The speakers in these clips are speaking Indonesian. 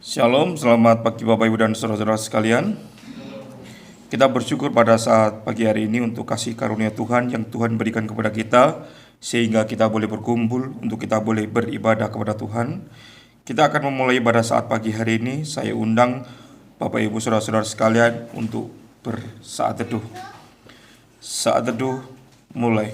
Shalom, selamat pagi Bapak Ibu dan Saudara-saudara sekalian. Kita bersyukur pada saat pagi hari ini untuk kasih karunia Tuhan yang Tuhan berikan kepada kita, sehingga kita boleh berkumpul untuk kita boleh beribadah kepada Tuhan. Kita akan memulai pada saat pagi hari ini. Saya undang Bapak Ibu Saudara-saudara sekalian untuk bersaat teduh. Saat teduh mulai.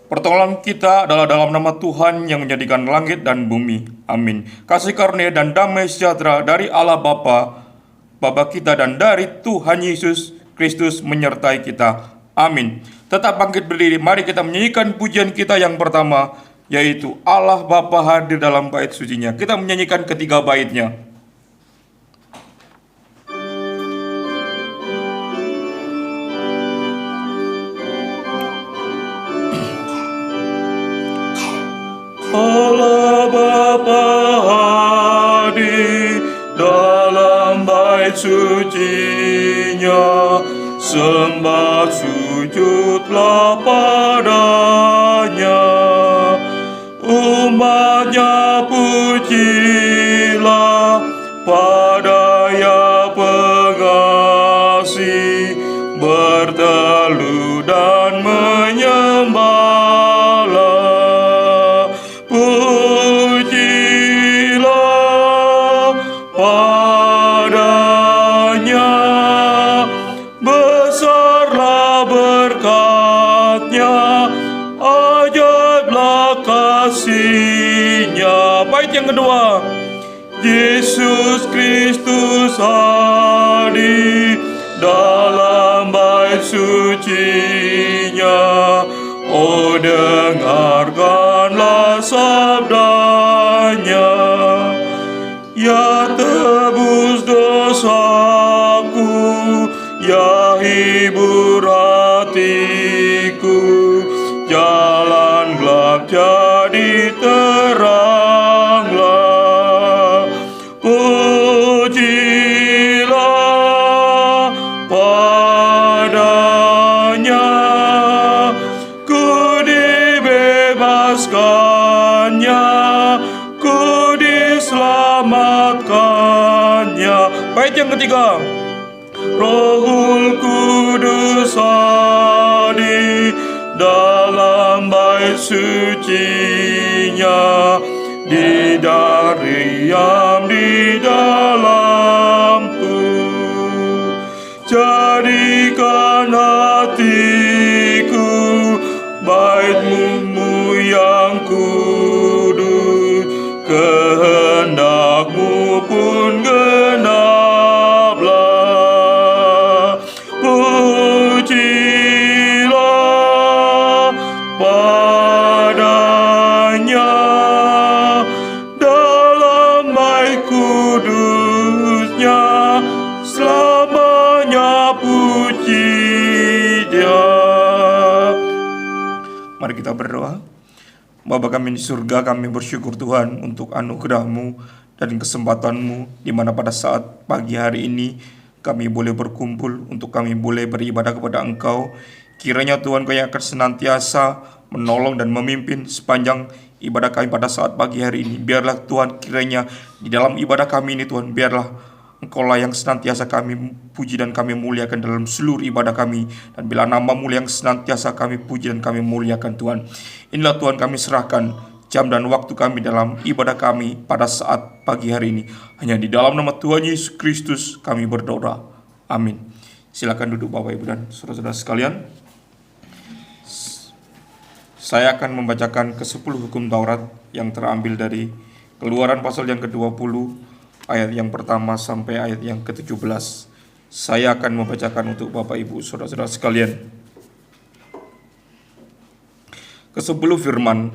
Pertolongan kita adalah dalam nama Tuhan yang menjadikan langit dan bumi. Amin. Kasih karunia dan damai sejahtera dari Allah Bapa kita dan dari Tuhan Yesus Kristus menyertai kita. Amin. Tetap bangkit berdiri, mari kita menyanyikan pujian kita yang pertama, yaitu Allah Bapa hadir dalam bait sucinya. Kita menyanyikan ketiga baitnya. Allah Bapa hadir dalam bait sucinya, sembah sujudlah padanya, umatnya pujilah pada Yang Pengasih, berteluh dan menyembahlah. Pujilah padanya, besarlah berkat-Nya, ajaiblah kasih-Nya. Bait yang kedua, Yesus Kristus hadir dalam bait sucinya. Oh, dengarkanlah sabdanya, ya tebus dosaku, ya hibur hatiku, jalan gelap jadi teranglah. Pujilah padanya, ku diselamatkannya. Bait yang ketiga, Rohul Kudus hadir dalam bait sucinya, diam di dalamku, jadikan hatiku bait-Mu yang kudus, kehendak-Mu pun genaplah. Pujilah padanya dalam bait kudus-Nya, selamanya puji Dia. Mari kita berdoa. Bapa kami di surga, kami bersyukur Tuhan untuk anugerah-Mu dan kesempatan-Mu, di mana pada saat pagi hari ini kami boleh berkumpul untuk kami boleh beribadah kepada Engkau. Kiranya Tuhan Kau yang akan senantiasa menolong dan memimpin sepanjang ibadah kami pada saat pagi hari ini. Biarlah Tuhan kiranya di dalam ibadah kami ini Tuhan, biarlah Engkaulah yang senantiasa kami puji dan kami muliakan dalam seluruh ibadah kami. Dan bila nama-Mu yang senantiasa kami puji dan kami muliakan Tuhan. Inilah Tuhan kami serahkan jam dan waktu kami dalam ibadah kami pada saat pagi hari ini. Hanya di dalam nama Tuhan Yesus Kristus kami berdoa. Amin. Silakan duduk Bapak Ibu dan saudara-saudara sekalian. Saya akan membacakan ke-10 hukum Taurat yang terambil dari Keluaran pasal yang ke-20 ayat yang pertama sampai ayat yang ke-17. Saya akan membacakan untuk Bapak Ibu saudara-saudara sekalian. Ke-10 firman,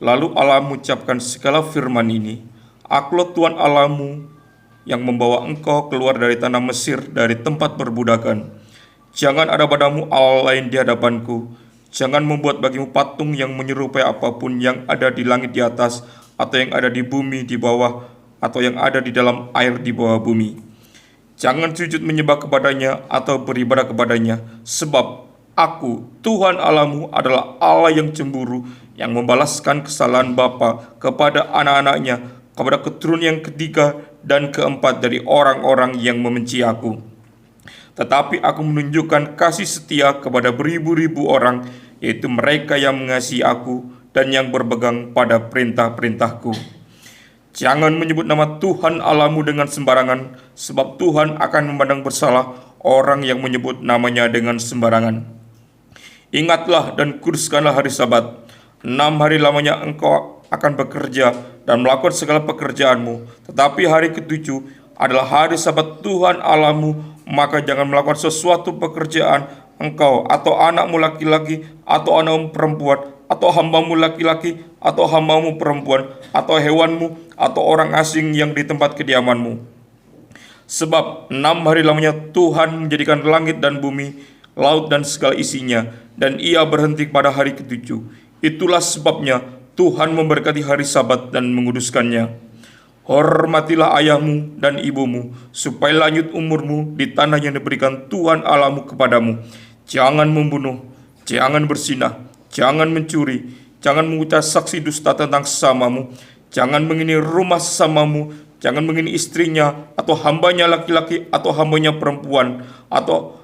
lalu Allah mengucapkan segala firman ini, Akulah Tuhan Allahmu yang membawa engkau keluar dari tanah Mesir, dari tempat perbudakan. Jangan ada padamu Allah lain di hadapanku. Jangan membuat bagimu patung yang menyerupai apapun yang ada di langit di atas, atau yang ada di bumi di bawah, atau yang ada di dalam air di bawah bumi. Jangan sujud menyembah kepadanya atau beribadah kepadanya, sebab Aku, Tuhan Allahmu, adalah Allah yang cemburu, yang membalaskan kesalahan bapa kepada anak-anaknya, kepada keturunan yang ketiga dan keempat dari orang-orang yang membenci Aku. Tetapi Aku menunjukkan kasih setia kepada beribu-ribu orang, yaitu mereka yang mengasihi Aku dan yang berpegang pada perintah-perintahku. Jangan menyebut nama Tuhan Allahmu dengan sembarangan, sebab Tuhan akan memandang bersalah orang yang menyebut namanya dengan sembarangan. Ingatlah dan kuduskanlah hari Sabat. 6 hari lamanya engkau akan bekerja dan melakukan segala pekerjaanmu. Tetapi hari ke-7 adalah hari Sabat Tuhan Allahmu, maka jangan melakukan sesuatu pekerjaan engkau atau anakmu laki-laki atau anakmu perempuan atau hambamu laki-laki atau hambamu perempuan atau hewanmu atau orang asing yang di tempat kediamanmu. Sebab 6 hari lamanya Tuhan menjadikan langit dan bumi, laut dan segala isinya, dan Ia berhenti pada hari ke-7. Itulah sebabnya Tuhan memberkati hari Sabat dan menguduskannya. Hormatilah ayahmu dan ibumu, supaya lanjut umurmu di tanah yang diberikan Tuhan Allahmu kepadamu. Jangan membunuh, jangan berzinah, jangan mencuri, jangan mengucap saksi dusta tentang sesamamu, jangan menghina rumah sesamamu, jangan menghina istrinya, atau hambanya laki-laki, atau hambanya perempuan, atau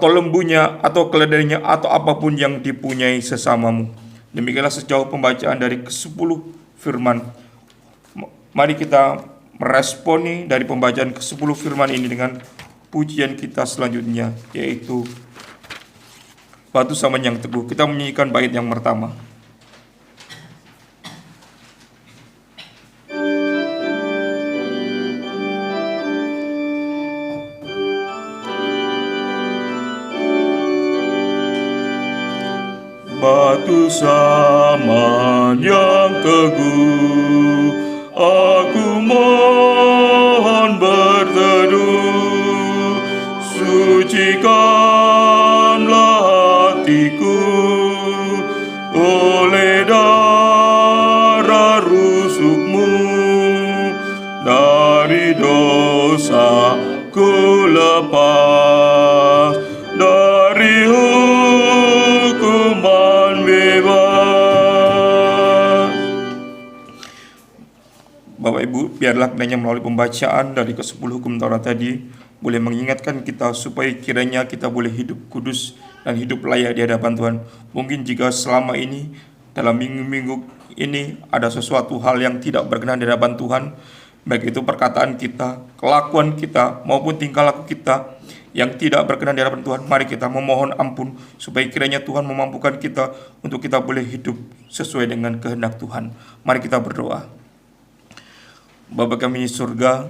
lembunya, atau keledainya, atau apapun yang dipunyai sesamamu. Demikianlah sejauh pembacaan dari ke-10 firman. Mari kita meresponi dari pembacaan ke-10 firman ini dengan pujian kita selanjutnya, yaitu Batu Saman yang Teguh. Kita menyanyikan bait yang pertama. Batu saman yang teguh, aku mohon berteduh. Sucikanlah hatiku oleh darah rusukmu. Dari dosa ku lepas, dari hukuman bebas. Bapak Ibu, biarlah kiranya melalui pembacaan dari ke-10 hukum Taurat tadi boleh mengingatkan kita supaya kiranya kita boleh hidup kudus dan hidup layak di hadapan Tuhan. Mungkin jika selama ini dalam minggu-minggu ini ada sesuatu hal yang tidak berkenan di hadapan Tuhan, baik itu perkataan kita, kelakuan kita, maupun tingkah laku kita yang tidak berkenan di hadapan Tuhan, mari kita memohon ampun supaya kiranya Tuhan memampukan kita untuk kita boleh hidup sesuai dengan kehendak Tuhan. Mari kita berdoa. Bapa kami di surga,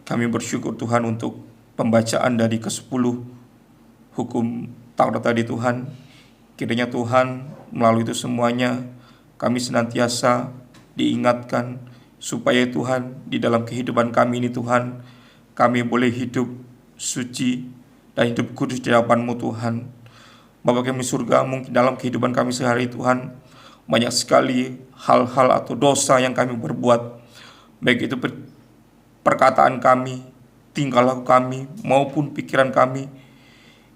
kami bersyukur Tuhan untuk pembacaan dari ke-10 hukum Taurat tadi Tuhan. Kiranya Tuhan melalui itu semuanya kami senantiasa diingatkan supaya Tuhan di dalam kehidupan kami ini Tuhan, kami boleh hidup suci dan hidup kudus di hadapan-Mu Tuhan. Bapa kami surga, mungkin dalam kehidupan kami sehari Tuhan, banyak sekali hal-hal atau dosa yang kami berbuat, baik itu perkataan kami, tingkah laku kami, maupun pikiran kami,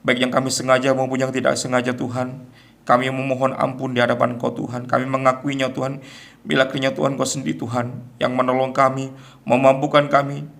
baik yang kami sengaja maupun yang tidak sengaja Tuhan. Kami memohon ampun di hadapan Kau Tuhan. Kami mengakuinya Tuhan, bila kiranya Tuhan Kau sendiri Tuhan yang menolong kami, memampukan kami,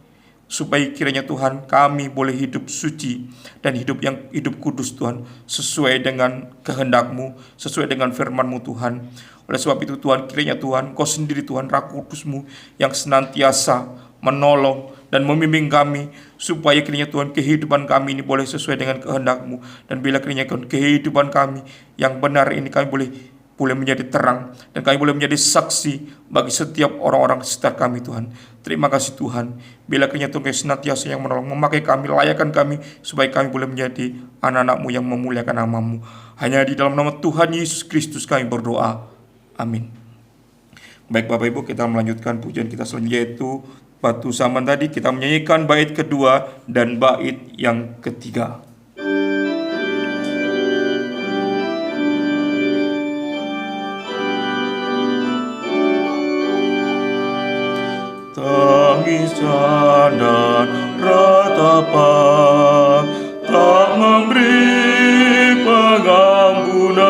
supaya kiranya Tuhan kami boleh hidup suci dan hidup kudus Tuhan, sesuai dengan kehendak-Mu, sesuai dengan firman-Mu Tuhan. Oleh sebab itu Tuhan, kiranya Tuhan Kau sendiri Tuhan, Roh Kudus-Mu yang senantiasa menolong dan membimbing kami, supaya kiranya Tuhan kehidupan kami ini boleh sesuai dengan kehendak-Mu. Dan bila kiranya kehidupan kami yang benar ini kami boleh menjadi terang, dan kami boleh menjadi saksi bagi setiap orang-orang di sekitar kami Tuhan. Terima kasih Tuhan, bila kiranya Tuhan senantiasa yang menolong, memakai kami, layakan kami, supaya kami boleh menjadi anak-anak-Mu yang memuliakan nama-Mu. Hanya di dalam nama Tuhan Yesus Kristus kami berdoa. Amin. Baik Bapak Ibu, kita melanjutkan pujian kita selanjutnya, yaitu batu zaman. Tadi kita menyanyikan bait kedua dan bait yang ketiga. Tangisan dan ratapan tak memberi pengampunan.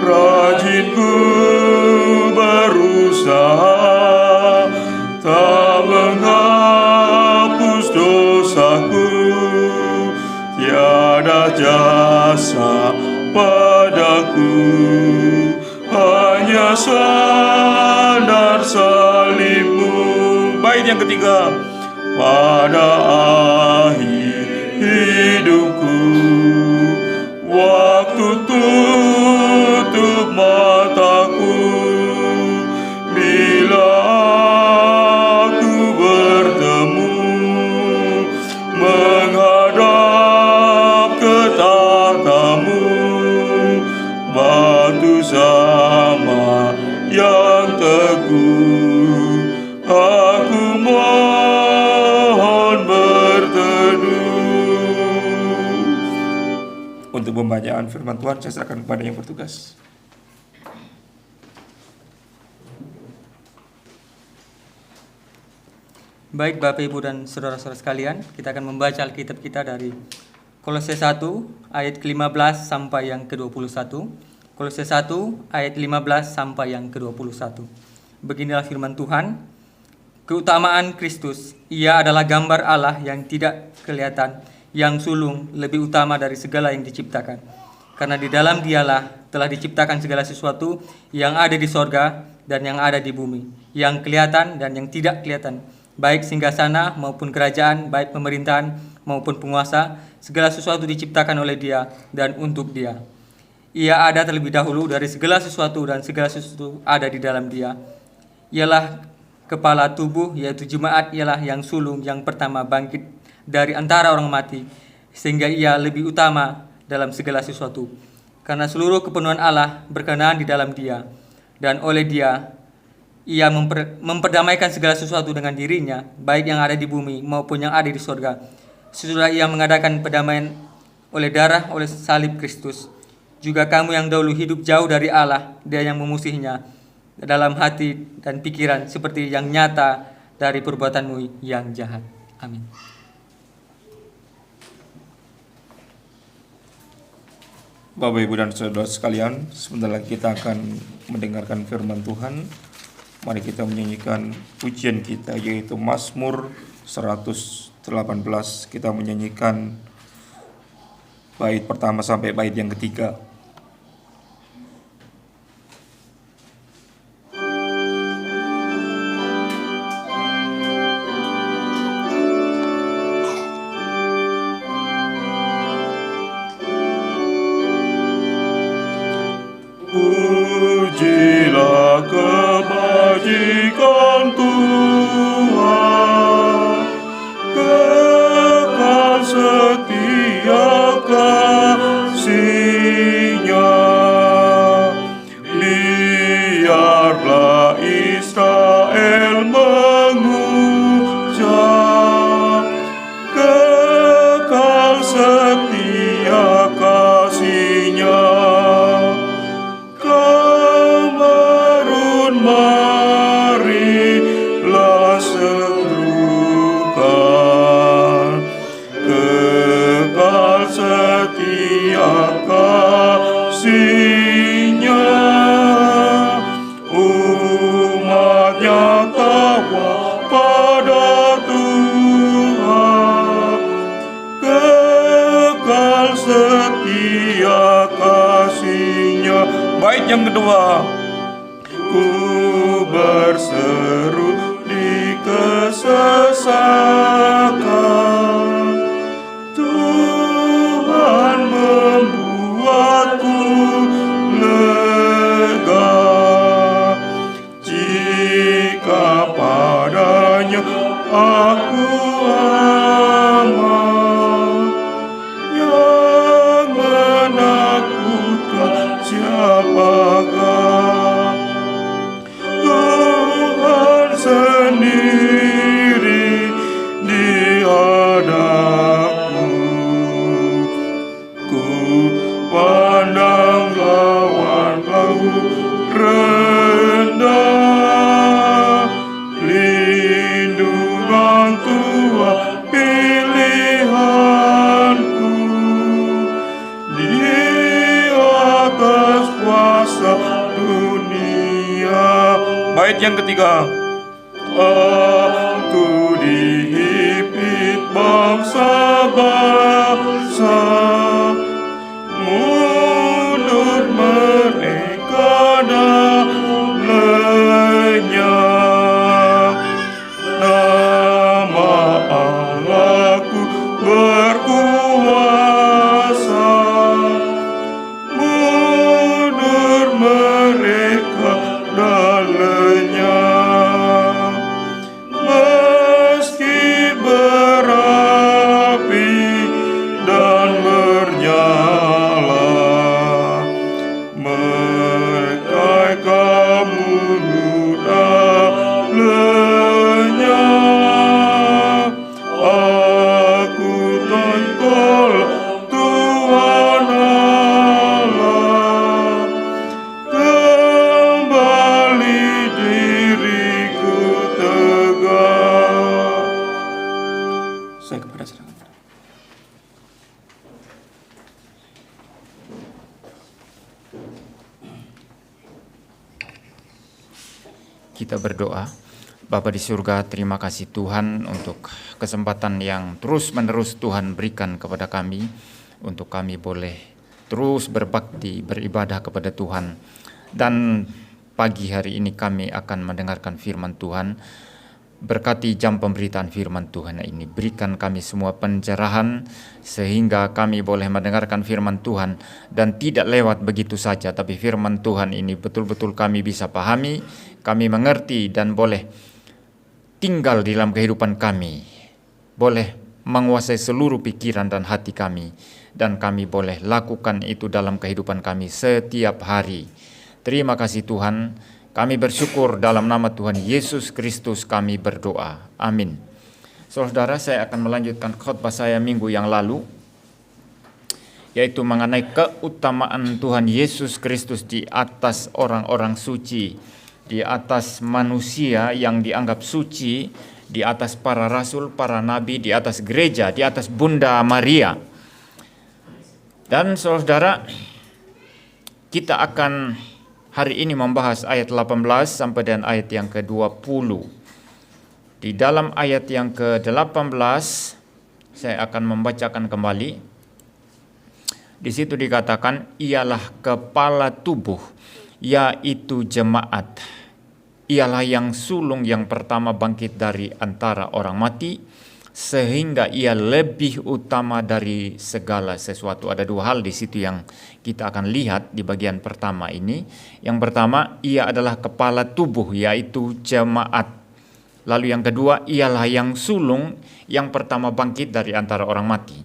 Rajin ku berusaha, tak menghapus dosaku. Tiada jasa padaku, hanya sandar salib-Mu. Bait yang ketiga. Pada akhir hidupku, waktu tutup mataku, bila aku bertemu menghadap ke tahta-Mu, batu zaman yang teguh, aku mohon berteduh. Untuk pembacaan firman Tuhan, saya serahkan kepada yang bertugas. Baik Bapak Ibu dan saudara-saudara sekalian, kita akan membaca Alkitab kita dari Kolose 1 ayat ke-15 sampai yang ke-21. Kolose 1 ayat 15 sampai yang ke-21. Beginilah firman Tuhan. Keutamaan Kristus, Ia adalah gambar Allah yang tidak kelihatan, yang sulung, lebih utama dari segala yang diciptakan. Karena di dalam Dialah telah diciptakan segala sesuatu yang ada di sorga dan yang ada di bumi, yang kelihatan dan yang tidak kelihatan, baik singgasana maupun kerajaan, baik pemerintahan maupun penguasa, segala sesuatu diciptakan oleh Dia dan untuk Dia. Ia ada terlebih dahulu dari segala sesuatu, dan segala sesuatu ada di dalam Dia. Ialah kepala tubuh, yaitu jemaat, ialah yang sulung yang pertama bangkit dari antara orang mati, sehingga Ia lebih utama dalam segala sesuatu. Karena seluruh kepenuhan Allah berkenaan di dalam Dia, dan oleh Dia Ia memperdamaikan segala sesuatu dengan dirinya, baik yang ada di bumi maupun yang ada di sorga. Sesudah Ia mengadakan pendamaian oleh darah, oleh salib Kristus. Juga kamu yang dahulu hidup jauh dari Allah, Dia yang memusuhinya dalam hati dan pikiran, seperti yang nyata dari perbuatanmu yang jahat. Amin. Bapak, Ibu, dan saudara sekalian, sebentar lagi kita akan mendengarkan firman Tuhan. Mari kita menyanyikan pujian kita, yaitu Mazmur 118. Kita menyanyikan bait pertama sampai bait yang ketiga. Pujilah kebajikan Tuhan, kekal setia kasih-Nya. Biarlah Israel mengucap, kekal setia kasih-Nya. Marilah serukan, kekal setia kasih-Nya. Umat-Nya tawa pada Tuhan, kekal setia kasih-Nya. Bait yang kedua. Ku berseru di kesesatan, padaku. Ku pandang lawan-lau rendah, lindungan Tuhan pilihanku. Di atas kuasa dunia. Bait yang ketiga. Aku dihimpit bangsa-bangsa, mundur mereka dan lenyap. Nama Allahku berkuasa, mundur mereka dan lenyap. Meski berapi dan bernyala, mereka kamu mudah lenyap. Aku tolong Tuhan Allah, kembali diriku tegak. Saya kepada silakan. Kita berdoa. Bapa di surga, terima kasih Tuhan untuk kesempatan yang terus-menerus Tuhan berikan kepada kami, untuk kami boleh terus berbakti, beribadah kepada Tuhan. Dan pagi hari ini kami akan mendengarkan firman Tuhan. Berkati jam pemberitaan firman Tuhan ini. Berikan kami semua pencerahan sehingga kami boleh mendengarkan firman Tuhan dan tidak lewat begitu saja, tapi firman Tuhan ini betul-betul kami bisa pahami, kami mengerti dan boleh tinggal di dalam kehidupan kami. Boleh menguasai seluruh pikiran dan hati kami, dan kami boleh lakukan itu dalam kehidupan kami setiap hari. Terima kasih Tuhan. Kami bersyukur dalam nama Tuhan Yesus Kristus kami berdoa. Amin. Saudara, saya akan melanjutkan khotbah saya minggu yang lalu, yaitu mengenai keutamaan Tuhan Yesus Kristus di atas orang-orang suci, di atas manusia yang dianggap suci, di atas para rasul, para nabi, di atas gereja, di atas Bunda Maria. Dan saudara, kita akan hari ini membahas ayat 18 sampai dengan ayat yang ke-20. Di dalam ayat yang ke-18 saya akan membacakan kembali. Di situ dikatakan, ialah kepala tubuh, yaitu jemaat. Ialah yang sulung yang pertama bangkit dari antara orang mati, sehingga ia lebih utama dari segala sesuatu. Ada dua hal di situ yang kita akan lihat di bagian pertama ini. Yang pertama, ia adalah kepala tubuh, yaitu jemaat. Lalu yang kedua, ialah yang sulung yang pertama bangkit dari antara orang mati.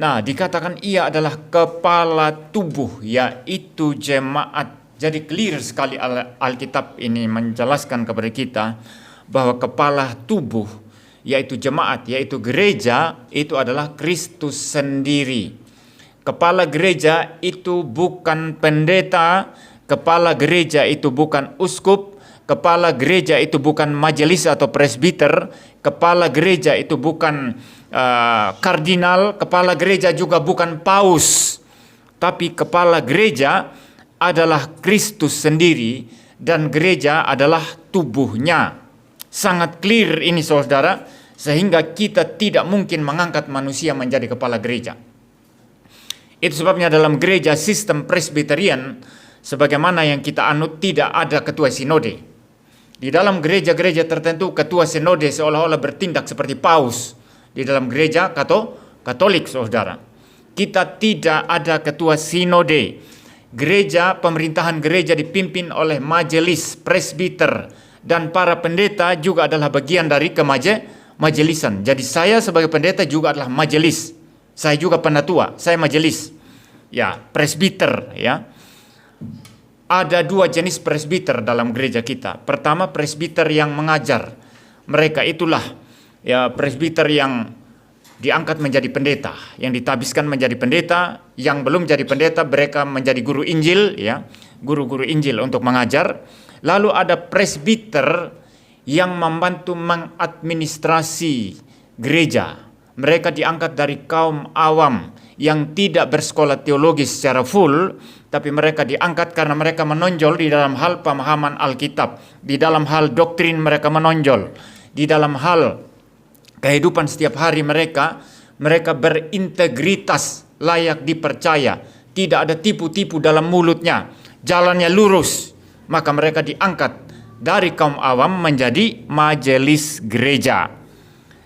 Nah, dikatakan ia adalah kepala tubuh, yaitu jemaat. Jadi clear sekali Alkitab ini menjelaskan kepada kita bahwa kepala tubuh, yaitu jemaat, yaitu gereja, itu adalah Kristus sendiri. Kepala gereja itu bukan pendeta, kepala gereja itu bukan uskup, kepala gereja itu bukan majelis atau presbiter, kepala gereja itu bukan kardinal, kepala gereja juga bukan paus, tapi kepala gereja adalah Kristus sendiri, dan gereja adalah tubuhnya. Sangat clear ini saudara, sehingga kita tidak mungkin mengangkat manusia menjadi kepala gereja. Itu sebabnya dalam gereja sistem presbiterian, sebagaimana yang kita anut, tidak ada ketua sinode. Di dalam gereja-gereja tertentu, ketua sinode seolah-olah bertindak seperti paus. Di dalam gereja Katolik saudara, kita tidak ada ketua sinode. Gereja, pemerintahan gereja dipimpin oleh majelis presbiter, dan para pendeta juga adalah bagian dari majelisan. Jadi saya sebagai pendeta juga adalah majelis. Saya juga penatua, saya majelis. Ya, presbiter ya. Ada dua jenis presbiter dalam gereja kita. Pertama, presbiter yang mengajar. Mereka itulah ya presbiter yang diangkat menjadi pendeta, yang ditabiskan menjadi pendeta, yang belum jadi pendeta mereka menjadi guru Injil, ya, guru-guru Injil untuk mengajar. Lalu ada presbiter yang membantu mengadministrasi gereja. Mereka diangkat dari kaum awam yang tidak bersekolah teologi secara full, tapi mereka diangkat karena mereka menonjol di dalam hal pemahaman Alkitab, di dalam hal doktrin mereka menonjol, di dalam hal kehidupan setiap hari mereka berintegritas, layak dipercaya, tidak ada tipu-tipu dalam mulutnya, jalannya lurus. Maka mereka diangkat dari kaum awam menjadi majelis gereja.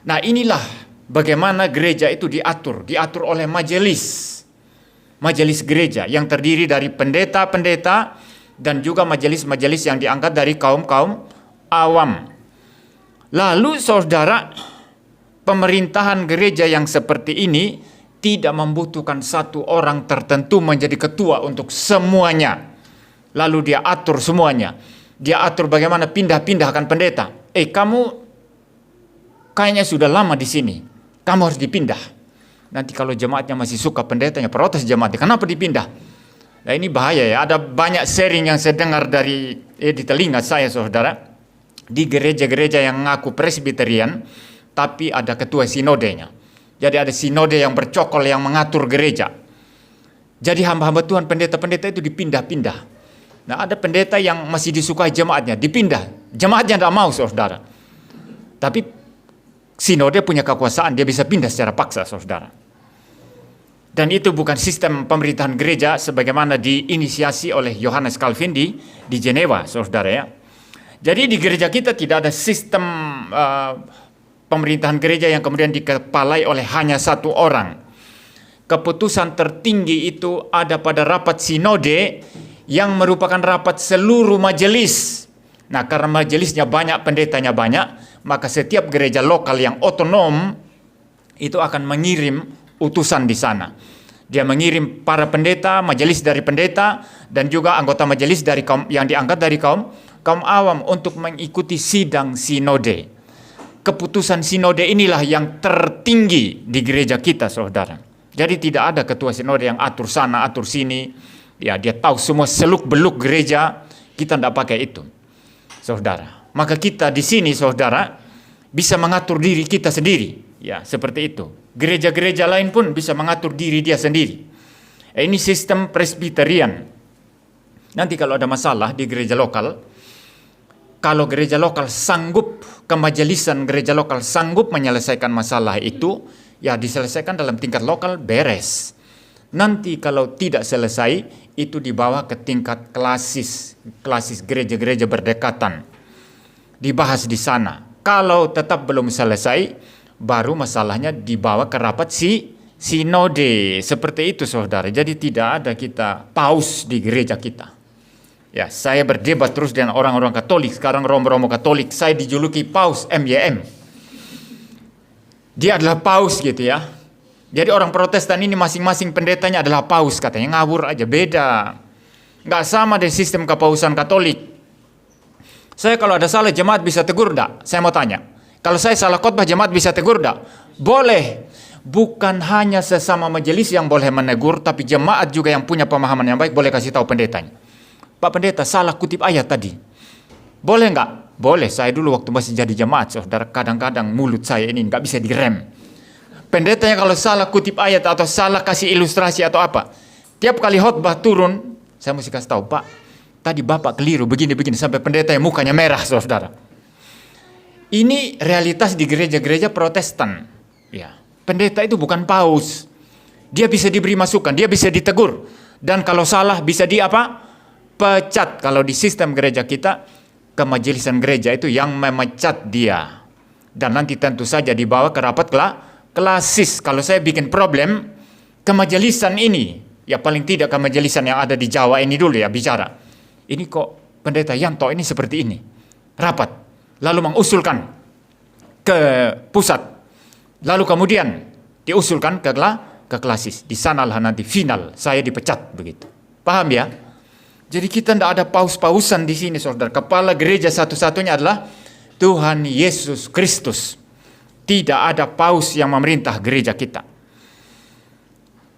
Nah, inilah bagaimana gereja itu diatur oleh majelis gereja yang terdiri dari pendeta-pendeta dan juga majelis-majelis yang diangkat dari kaum-kaum awam. Lalu saudara, pemerintahan gereja yang seperti ini tidak membutuhkan satu orang tertentu menjadi ketua untuk semuanya. Lalu dia atur semuanya. Dia atur bagaimana pindah-pindahkan pendeta. Kamu kayaknya sudah lama di sini. Kamu harus dipindah. Nanti kalau jemaatnya masih suka pendetanya, protes jemaatnya. Kenapa dipindah? Nah, ini bahaya ya. Ada banyak sharing yang saya dengar di telinga saya, saudara. Di gereja-gereja yang ngaku presbiterian, tapi ada ketua sinodenya. Jadi ada sinode yang bercokol yang mengatur gereja. Jadi hamba-hamba Tuhan, pendeta-pendeta itu dipindah-pindah. Nah, ada pendeta yang masih disukai jemaatnya, dipindah. Jemaatnya tidak mau, saudara. Tapi sinode punya kekuasaan, dia bisa pindah secara paksa, saudara. Dan itu bukan sistem pemerintahan gereja sebagaimana diinisiasi oleh Yohanes Calvin di Jenewa, saudara ya. Jadi di gereja kita tidak ada sistem pemerintahan gereja yang kemudian dikepalai oleh hanya satu orang. Keputusan tertinggi itu ada pada rapat sinode yang merupakan rapat seluruh majelis. Nah, karena majelisnya banyak, pendetanya banyak, maka setiap gereja lokal yang otonom itu akan mengirim utusan di sana. Dia mengirim para pendeta, majelis dari pendeta, dan juga anggota majelis dari kaum yang diangkat dari kaum awam untuk mengikuti sidang sinode. Keputusan sinode inilah yang tertinggi di gereja kita, saudara. Jadi tidak ada ketua sinode yang atur sana, atur sini. Ya, dia tahu semua seluk-beluk gereja. Kita tidak pakai itu, saudara. Maka kita di sini, saudara, bisa mengatur diri kita sendiri. Ya, seperti itu. Gereja-gereja lain pun bisa mengatur diri dia sendiri. Ini sistem presbiterian. Nanti kalau ada masalah di gereja lokal, kalau gereja lokal sanggup, kemajelisan gereja lokal sanggup menyelesaikan masalah itu, ya diselesaikan dalam tingkat lokal, beres. Nanti kalau tidak selesai, itu dibawa ke tingkat klasis gereja-gereja berdekatan. Dibahas di sana. Kalau tetap belum selesai, baru masalahnya dibawa ke rapat sinode. Seperti itu, saudara. Jadi tidak ada kita paus di gereja kita. Ya, saya berdebat terus dengan orang-orang Katolik. Sekarang romo-romo Katolik, saya dijuluki paus MYM. Dia adalah paus gitu ya. Jadi orang Protestan ini masing-masing pendetanya adalah paus, katanya. Ngawur aja, beda. Nggak sama dari sistem kepausan Katolik. Saya kalau ada salah, jemaat bisa tegur enggak? Saya mau tanya. Kalau saya salah khotbah, jemaat bisa tegur enggak? Boleh. Bukan hanya sesama majelis yang boleh menegur, tapi jemaat juga yang punya pemahaman yang baik boleh kasih tahu pendetanya. Pak pendeta, salah kutip ayat tadi. Boleh enggak? Boleh. Saya dulu waktu masih jadi jemaat, saudara, kadang-kadang mulut saya ini nggak bisa direm. Pendetanya kalau salah kutip ayat atau salah kasih ilustrasi atau apa, tiap kali khotbah turun, saya mesti kasih tahu, Pak, tadi Bapak keliru begini-begini, sampai pendetanya mukanya merah, saudara. Ini realitas di gereja-gereja Protestan. Ya, pendeta itu bukan paus. Dia bisa diberi masukan, dia bisa ditegur, dan kalau salah bisa pecat. Kalau di sistem gereja kita, kemajelisan gereja itu yang memecat dia, dan nanti tentu saja dibawa ke rapat klasis. Kalau saya bikin problem, kemajelisan ini, ya paling tidak kemajelisan yang ada di Jawa ini dulu ya bicara. Ini kok pendeta Yanto ini seperti ini. Rapat, lalu mengusulkan ke pusat, lalu kemudian diusulkan ke klasis. Di sanalah nanti final saya dipecat begitu. Paham ya? Jadi kita tidak ada paus-pausan di sini, saudara. Kepala gereja satu-satunya adalah Tuhan Yesus Kristus. Tidak ada paus yang memerintah gereja kita.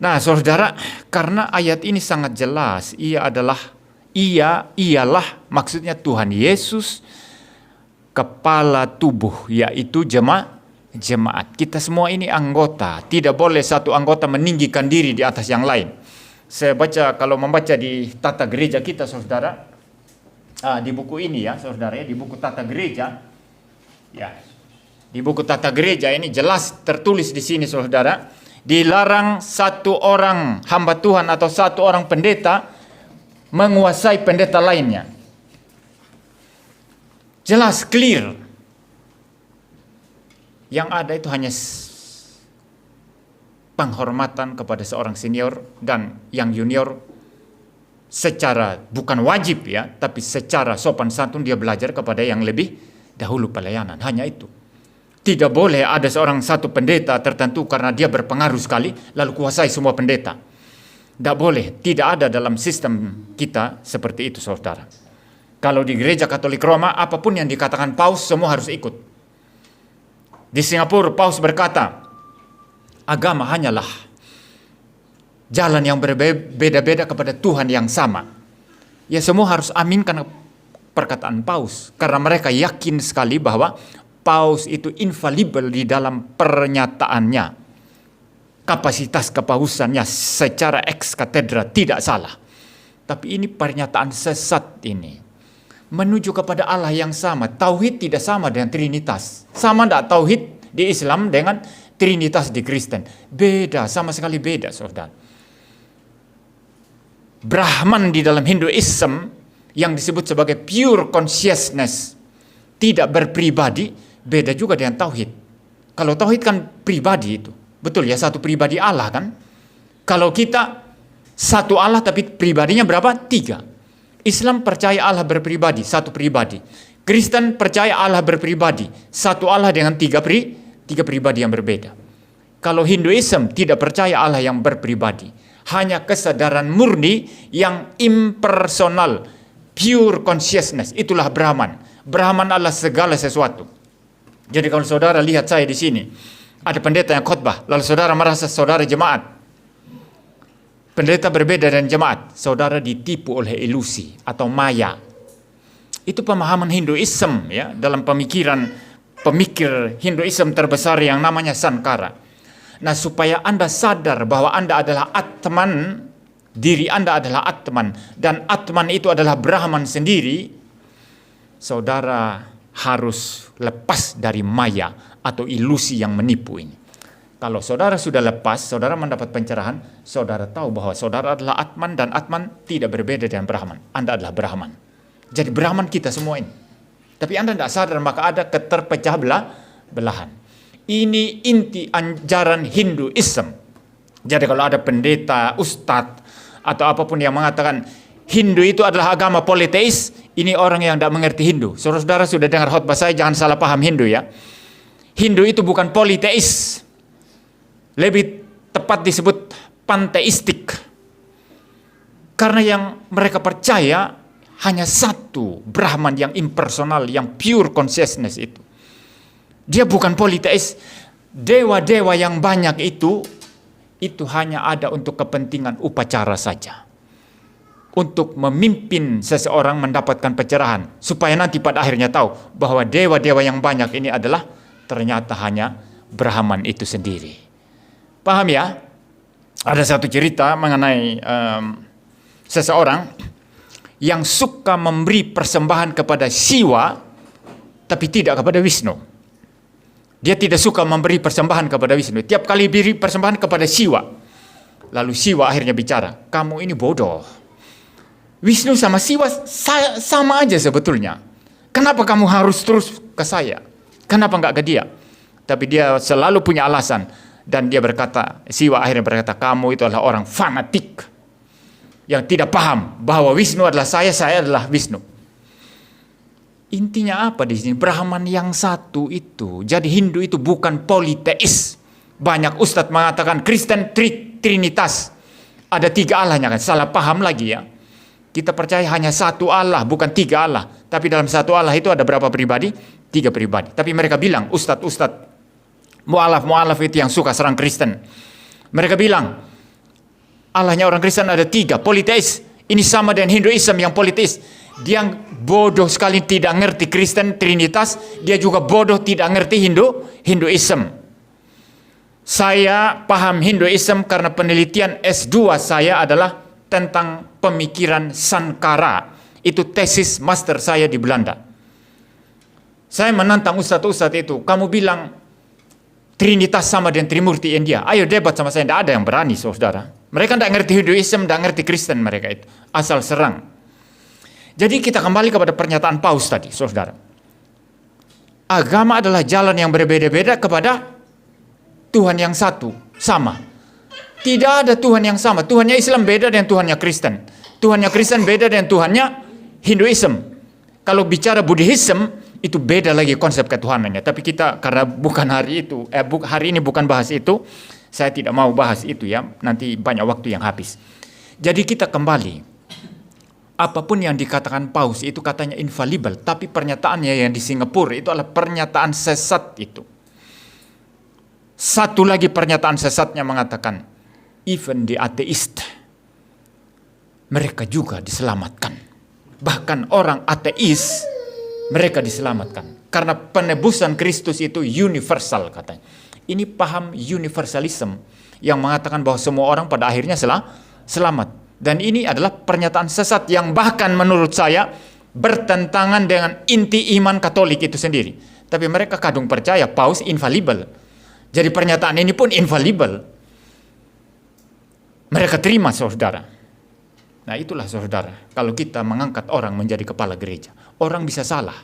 Nah, saudara, karena ayat ini sangat jelas, ialah maksudnya Tuhan Yesus, kepala tubuh, yaitu jemaat. Kita semua ini anggota. Tidak boleh satu anggota meninggikan diri di atas yang lain. Saya baca, kalau membaca di tata gereja kita, saudara, di buku ini ya, saudara, ya, di buku tata gereja, ya, di buku tata gereja ini jelas tertulis di sini, saudara, dilarang satu orang hamba Tuhan atau satu orang pendeta menguasai pendeta lainnya. Jelas, clear. Yang ada itu hanya penghormatan kepada seorang senior dan yang junior secara bukan wajib ya, tapi secara sopan santun dia belajar kepada yang lebih dahulu pelayanan. Hanya itu. Tidak boleh ada satu pendeta tertentu karena dia berpengaruh sekali lalu kuasai semua pendeta. Tidak boleh, tidak ada dalam sistem kita seperti itu, saudara. Kalau di gereja Katolik Roma, apapun yang dikatakan paus semua harus ikut. Di Singapura paus berkata, agama hanyalah jalan yang berbeda-beda kepada Tuhan yang sama. Ya, semua harus aminkan perkataan paus karena mereka yakin sekali bahwa paus itu infalibel di dalam pernyataannya. Kapasitas kepausannya secara ex katedra tidak salah. Tapi ini pernyataan sesat ini. Menuju kepada Allah yang sama. Tauhid tidak sama dengan Trinitas. Sama tidak tauhid di Islam dengan Trinitas di Kristen. Beda, sama sekali beda, saudara. Brahman di dalam Hinduism yang disebut sebagai pure consciousness, tidak berpribadi, beda juga dengan tauhid. Kalau tauhid kan pribadi itu. Betul ya, satu pribadi Allah kan. Kalau kita satu Allah tapi pribadinya berapa? 3. Islam percaya Allah berpribadi, satu pribadi. Kristen percaya Allah berpribadi, satu Allah dengan tiga pribadi yang berbeda. Kalau Hinduism tidak percaya Allah yang berpribadi, hanya kesadaran murni yang impersonal, pure consciousness. Itulah Brahman. Brahman adalah segala sesuatu. Jadi kalau saudara lihat saya di sini, ada pendeta yang khotbah, lalu saudara merasa saudara jemaat. Pendeta berbeda dengan jemaat, saudara ditipu oleh ilusi atau maya. Itu pemahaman Hinduism ya, dalam pemikir Hinduism terbesar yang namanya Sankara. Nah, supaya Anda sadar bahwa Anda adalah Atman, diri Anda adalah Atman, dan Atman itu adalah Brahman sendiri, saudara harus lepas dari maya atau ilusi yang menipu ini. Kalau saudara sudah lepas, saudara mendapat pencerahan, saudara tahu bahwa saudara adalah Atman dan Atman tidak berbeda dengan Brahman. Anda adalah Brahman. Jadi Brahman kita semua ini. Tapi Anda tidak sadar, maka ada keterpecah belahan. Ini inti ajaran Hinduism. Jadi kalau ada pendeta, ustadz, atau apapun yang mengatakan Hindu itu adalah agama politeis, ini orang yang tidak mengerti Hindu. Saudara-saudara sudah dengar khotbah saya, jangan salah paham Hindu ya. Hindu itu bukan politeis. Lebih tepat disebut panteistik. Karena yang mereka percaya hanya satu Brahman yang impersonal, yang pure consciousness itu. Dia bukan politeis. Dewa-dewa yang banyak itu hanya ada untuk kepentingan upacara saja. Untuk memimpin seseorang mendapatkan pencerahan. Supaya nanti pada akhirnya tahu bahwa dewa-dewa yang banyak ini adalah ternyata hanya Brahman itu sendiri. Paham ya? Ada satu cerita mengenai seseorang yang suka memberi persembahan kepada Siwa, tapi tidak kepada Wisnu. Dia tidak suka memberi persembahan kepada Wisnu. Tiap kali beri persembahan kepada Siwa. Lalu Siwa akhirnya bicara, kamu ini bodoh. Wisnu sama Siwa sama aja sebetulnya. Kenapa kamu harus terus ke saya? Kenapa enggak ke dia? Tapi dia selalu punya alasan. Dan dia berkata, Siwa akhirnya berkata, kamu itu adalah orang fanatik yang tidak paham bahwa Wisnu adalah saya adalah Wisnu. Intinya apa di sini? Brahman yang satu itu. Jadi Hindu itu bukan politeis. Banyak ustadz mengatakan Kristen Trinitas. Ada 3 Allahnya kan? Salah paham lagi ya. Kita percaya hanya satu Allah, bukan 3 Allah. Tapi dalam satu Allah itu ada berapa pribadi? 3 pribadi. Tapi mereka bilang, ustadz Mu'alaf itu yang suka serang Kristen. Mereka bilang, Allahnya orang Kristen ada 3, politeis. Ini sama dengan Hinduism yang politeis. Dia bodoh sekali tidak ngerti Kristen Trinitas. Dia juga bodoh tidak ngerti Hinduism. Saya paham Hinduism karena penelitian S2 saya adalah tentang pemikiran Sankara. Itu tesis master saya di Belanda. Saya menantang ustadz-ustadz itu. Kamu bilang Trinitas sama dengan Trimurti India. Ayo debat sama saya. Tidak ada yang berani, saudara. Mereka tidak ngerti Hinduism, tidak ngerti Kristen mereka itu. Asal serang. Jadi kita kembali kepada pernyataan Paus tadi, saudara. Agama adalah jalan yang berbeda-beda kepada Tuhan yang satu, sama. Tidak ada Tuhan yang sama. Tuhannya Islam beda dengan Tuhannya Kristen. Tuhannya Kristen beda dengan Tuhannya Hinduism. Kalau bicara Buddhism, itu beda lagi konsep ketuhanannya. Tapi kita karena bukan hari itu, hari ini bukan bahas itu, saya tidak mau bahas itu ya. Nanti banyak waktu yang habis. Jadi kita kembali. Apapun yang dikatakan Paus itu katanya infallible, tapi pernyataannya yang di Singapura itu adalah pernyataan sesat itu. Satu lagi pernyataan sesatnya mengatakan, even the atheist, mereka juga diselamatkan. Bahkan orang ateis, mereka diselamatkan. Karena penebusan Kristus itu universal katanya. Ini paham universalism yang mengatakan bahwa semua orang pada akhirnya selamat. Dan ini adalah pernyataan sesat yang bahkan menurut saya bertentangan dengan inti iman Katolik itu sendiri. Tapi mereka kadung percaya Paus infallible. Jadi pernyataan ini pun infallible. Mereka terima, saudara. Nah itulah saudara, kalau kita mengangkat orang menjadi kepala gereja. Orang bisa salah.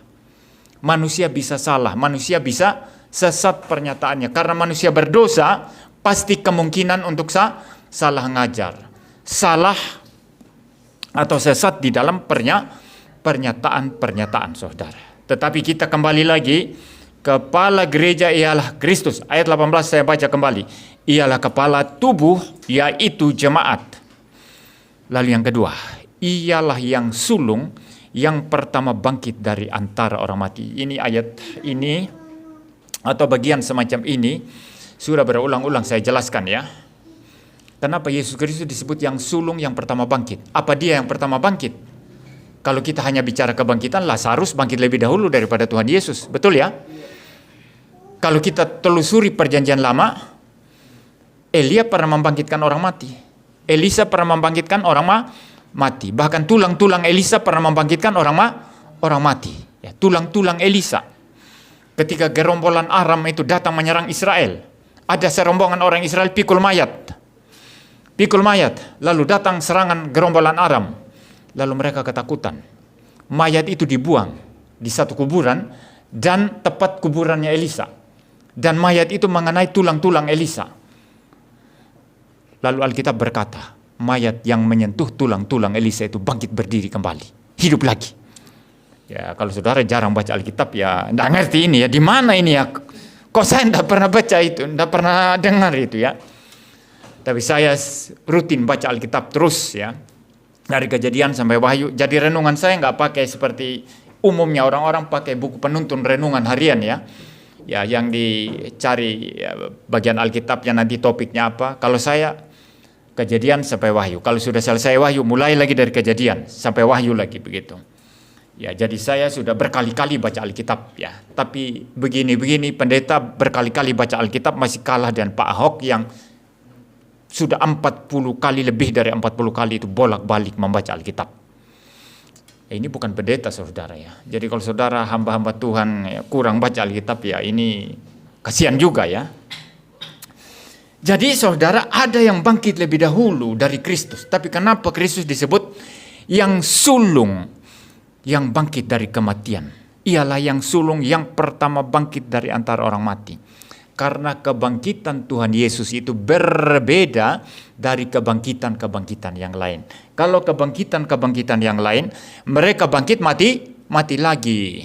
Manusia bisa salah. Manusia bisa sesat pernyataannya. Karena manusia berdosa, pasti kemungkinan untuk salah ngajar. Salah atau sesat di dalam pernyataan-pernyataan saudara. Tetapi kita kembali lagi, kepala gereja ialah Kristus. Ayat 18 saya baca kembali. Ialah kepala tubuh, yaitu jemaat. Lalu yang kedua, ialah yang sulung, yang pertama bangkit dari antara orang mati. Ini ayat ini atau bagian semacam ini sudah berulang-ulang saya jelaskan ya. Kenapa Yesus Kristus disebut yang sulung yang pertama bangkit? Apa dia yang pertama bangkit? Kalau kita hanya bicara kebangkitan, Lazarus bangkit lebih dahulu daripada Tuhan Yesus. Betul ya? Kalau kita telusuri perjanjian lama, Elia pernah membangkitkan orang mati. Elisa pernah membangkitkan orang mati. Bahkan tulang-tulang Elisa pernah membangkitkan orang mati. Ya, tulang-tulang Elisa. Ketika gerombolan Aram itu datang menyerang Israel, ada serombongan orang Israel pikul mayat, lalu datang serangan gerombolan Aram, lalu mereka ketakutan. Mayat itu dibuang di satu kuburan dan tepat kuburannya Elisa, dan mayat itu mengenai tulang-tulang Elisa. Lalu Alkitab berkata, mayat yang menyentuh tulang-tulang Elisa itu bangkit berdiri kembali, hidup lagi. Ya kalau saudara jarang baca Alkitab ya enggak ngerti ini ya, di mana ini ya, kok saya enggak pernah baca itu, enggak pernah dengar itu ya. Tapi saya rutin baca Alkitab terus ya, dari Kejadian sampai Wahyu. Jadi renungan saya nggak pakai seperti umumnya orang-orang pakai buku penuntun renungan harian ya. Ya yang dicari ya, bagian Alkitabnya nanti topiknya apa. Kalau saya Kejadian sampai Wahyu. Kalau sudah selesai Wahyu, mulai lagi dari Kejadian sampai Wahyu lagi begitu. Ya jadi saya sudah berkali-kali baca Alkitab ya. Tapi begini-begini pendeta berkali-kali baca Alkitab masih kalah dengan Pak Ahok yang sudah 40 kali, lebih dari 40 kali itu bolak-balik membaca Alkitab. Ini bukan pendeta saudara ya. Jadi kalau saudara hamba-hamba Tuhan ya, kurang baca Alkitab ya ini kasihan juga ya. Jadi saudara ada yang bangkit lebih dahulu dari Kristus. Tapi kenapa Kristus disebut yang sulung yang bangkit dari kematian? Ialah yang sulung yang pertama bangkit dari antara orang mati. Karena kebangkitan Tuhan Yesus itu berbeda dari kebangkitan-kebangkitan yang lain. Kalau kebangkitan-kebangkitan yang lain, mereka bangkit mati lagi.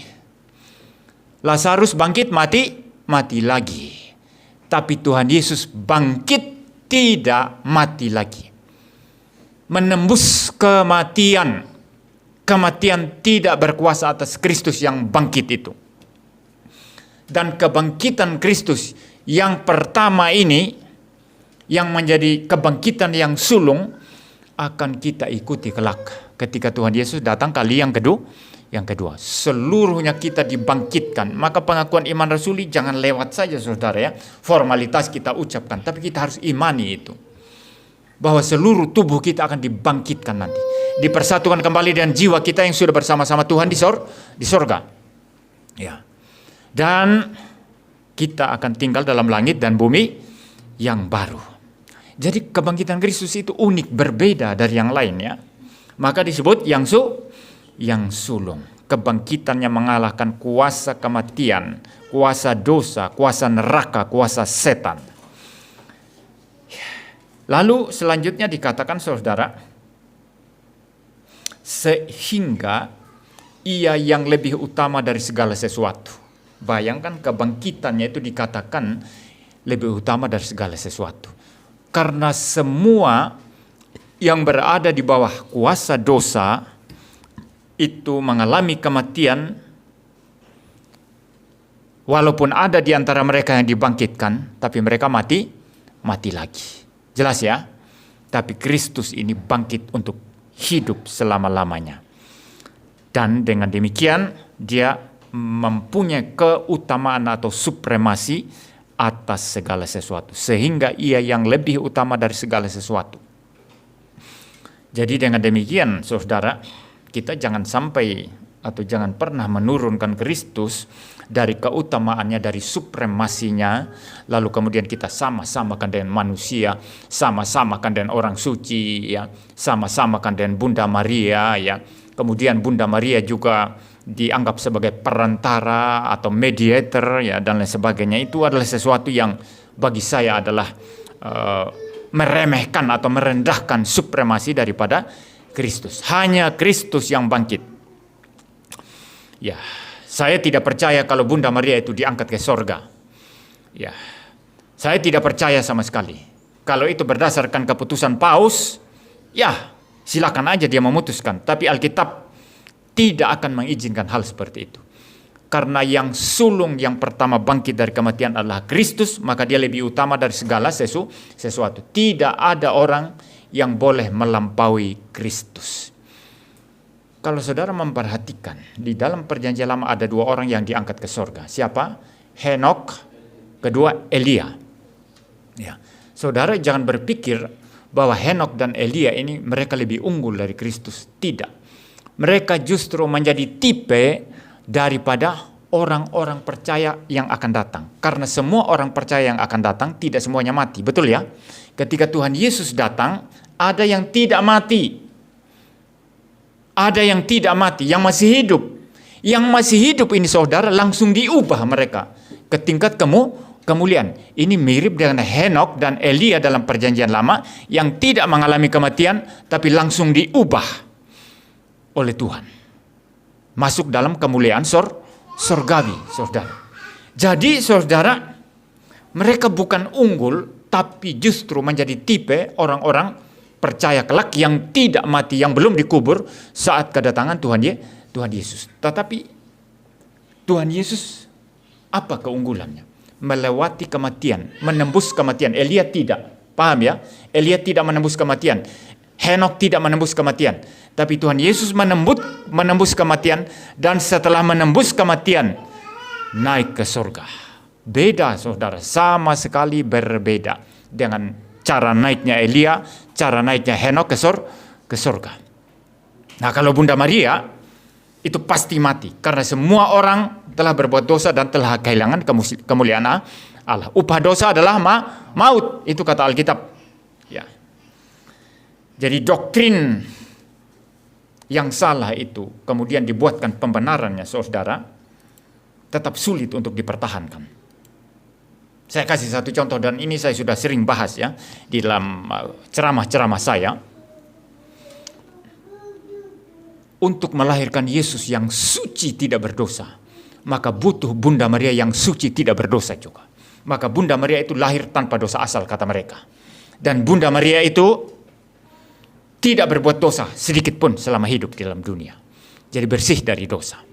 Lazarus bangkit mati lagi. Tapi Tuhan Yesus bangkit tidak mati lagi. Menembus kematian. Kematian tidak berkuasa atas Kristus yang bangkit itu. Dan kebangkitan Kristus yang pertama ini, yang menjadi kebangkitan yang sulung, akan kita ikuti kelak ketika Tuhan Yesus datang kali yang kedua. Seluruhnya kita dibangkitkan. Maka pengakuan iman rasuli jangan lewat saja saudara ya, formalitas kita ucapkan, tapi kita harus imani itu, bahwa seluruh tubuh kita akan dibangkitkan nanti, dipersatukan kembali dengan jiwa kita yang sudah bersama-sama Tuhan di sorga. Ya. Dan kita akan tinggal dalam langit dan bumi yang baru. Jadi kebangkitan Kristus itu unik, berbeda dari yang lain ya. Maka disebut yang sulung. Kebangkitannya mengalahkan kuasa kematian, kuasa dosa, kuasa neraka, kuasa setan. Lalu selanjutnya dikatakan saudara, sehingga ia yang lebih utama dari segala sesuatu. Bayangkan kebangkitannya itu dikatakan lebih utama dari segala sesuatu. Karena semua yang berada di bawah kuasa dosa itu mengalami kematian, walaupun ada di antara mereka yang dibangkitkan, tapi mereka mati lagi. Jelas ya? Tapi Kristus ini bangkit untuk hidup selama-lamanya. Dan dengan demikian dia mempunyai keutamaan atau supremasi atas segala sesuatu. Sehingga ia yang lebih utama dari segala sesuatu. Jadi dengan demikian saudara, kita jangan sampai atau jangan pernah menurunkan Kristus dari keutamaannya, dari supremasinya, lalu kemudian kita sama-samakan dengan manusia, sama-samakan dengan orang suci, ya, sama-samakan dengan Bunda Maria, ya. Kemudian Bunda Maria juga dianggap sebagai perantara atau mediator, ya, dan lain sebagainya. Itu adalah sesuatu yang bagi saya adalah meremehkan atau merendahkan supremasi daripada Kristus. Hanya Kristus yang bangkit. Ya, saya tidak percaya kalau Bunda Maria itu diangkat ke sorga. Ya, saya tidak percaya sama sekali. Kalau itu berdasarkan keputusan Paus, ya silakan aja dia memutuskan. Tapi Alkitab tidak akan mengizinkan hal seperti itu. Karena yang sulung yang pertama bangkit dari kematian adalah Kristus, maka dia lebih utama dari segala sesuatu. Tidak ada orang yang boleh melampaui Kristus. Kalau saudara memperhatikan, di dalam perjanjian lama ada dua orang yang diangkat ke sorga. Siapa? Henok, kedua Elia. Ya. Saudara jangan berpikir bahwa Henok dan Elia ini mereka lebih unggul dari Kristus. Tidak. Mereka justru menjadi tipe daripada orang-orang percaya yang akan datang. Karena semua orang percaya yang akan datang tidak semuanya mati. Betul ya? Ketika Tuhan Yesus datang, ada yang tidak mati. Ada yang tidak mati, yang masih hidup. Yang masih hidup ini saudara langsung diubah mereka ke tingkat kemuliaan. Ini mirip dengan Henok dan Elia dalam perjanjian lama yang tidak mengalami kematian tapi langsung diubah oleh Tuhan. Masuk dalam kemuliaan sorgawi, saudara. Jadi saudara, mereka bukan unggul tapi justru menjadi tipe orang-orang percaya kelak yang tidak mati, yang belum dikubur saat kedatangan Tuhan Yesus. Tetapi Tuhan Yesus apa keunggulannya? Melewati kematian, menembus kematian. Elia tidak. Paham ya? Elia tidak menembus kematian. Henok tidak menembus kematian. Tapi Tuhan Yesus menembus kematian, dan setelah menembus kematian naik ke surga. Beda saudara, sama sekali berbeda dengan cara naiknya Elia, cara naiknya Henok ke surga. Nah, kalau Bunda Maria itu pasti mati karena semua orang telah berbuat dosa dan telah kehilangan kemuliaan Allah. Upah dosa adalah maut, itu kata Alkitab. Ya. Jadi doktrin yang salah itu kemudian dibuatkan pembenarannya, saudara, tetap sulit untuk dipertahankan. Saya kasih satu contoh, dan ini saya sudah sering bahas ya di dalam ceramah-ceramah saya. Untuk melahirkan Yesus yang suci tidak berdosa, maka butuh Bunda Maria yang suci tidak berdosa juga. Maka Bunda Maria itu lahir tanpa dosa asal kata mereka. Dan Bunda Maria itu tidak berbuat dosa sedikit pun selama hidup di dalam dunia. Jadi bersih dari dosa.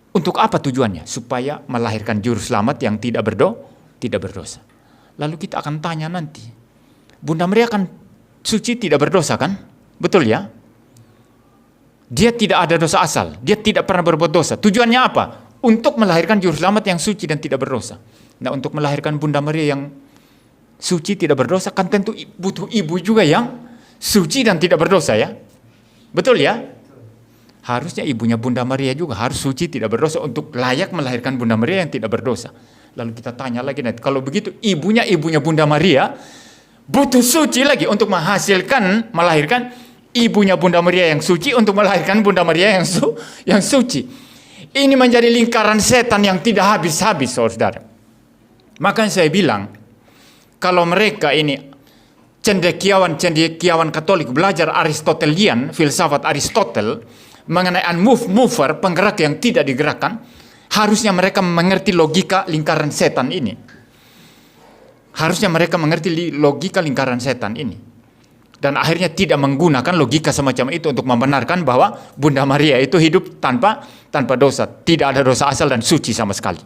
Untuk apa tujuannya? Supaya melahirkan juru selamat yang tidak tidak berdosa. Lalu kita akan tanya nanti, Bunda Maria kan suci tidak berdosa kan? Betul ya? Dia tidak ada dosa asal, dia tidak pernah berbuat dosa. Tujuannya apa? Untuk melahirkan juru selamat yang suci dan tidak berdosa. Nah, untuk melahirkan Bunda Maria yang suci tidak berdosa kan tentu butuh ibu juga yang suci dan tidak berdosa ya. Betul ya? Harusnya ibunya Bunda Maria juga harus suci tidak berdosa untuk layak melahirkan Bunda Maria yang tidak berdosa. Lalu kita tanya lagi nanti, kalau begitu ibunya Bunda Maria butuh suci lagi untuk melahirkan ibunya Bunda Maria yang suci untuk melahirkan Bunda Maria yang suci. Ini menjadi lingkaran setan yang tidak habis-habis, saudara. Makanya saya bilang, kalau mereka ini cendekiawan Katolik belajar Aristotelian, filsafat Aristotel, mengenai unmover, penggerak yang tidak digerakkan, harusnya mereka mengerti logika lingkaran setan ini. Harusnya mereka mengerti logika lingkaran setan ini. Dan akhirnya tidak menggunakan logika semacam itu untuk membenarkan bahwa Bunda Maria itu hidup tanpa dosa. Tidak ada dosa asal dan suci sama sekali.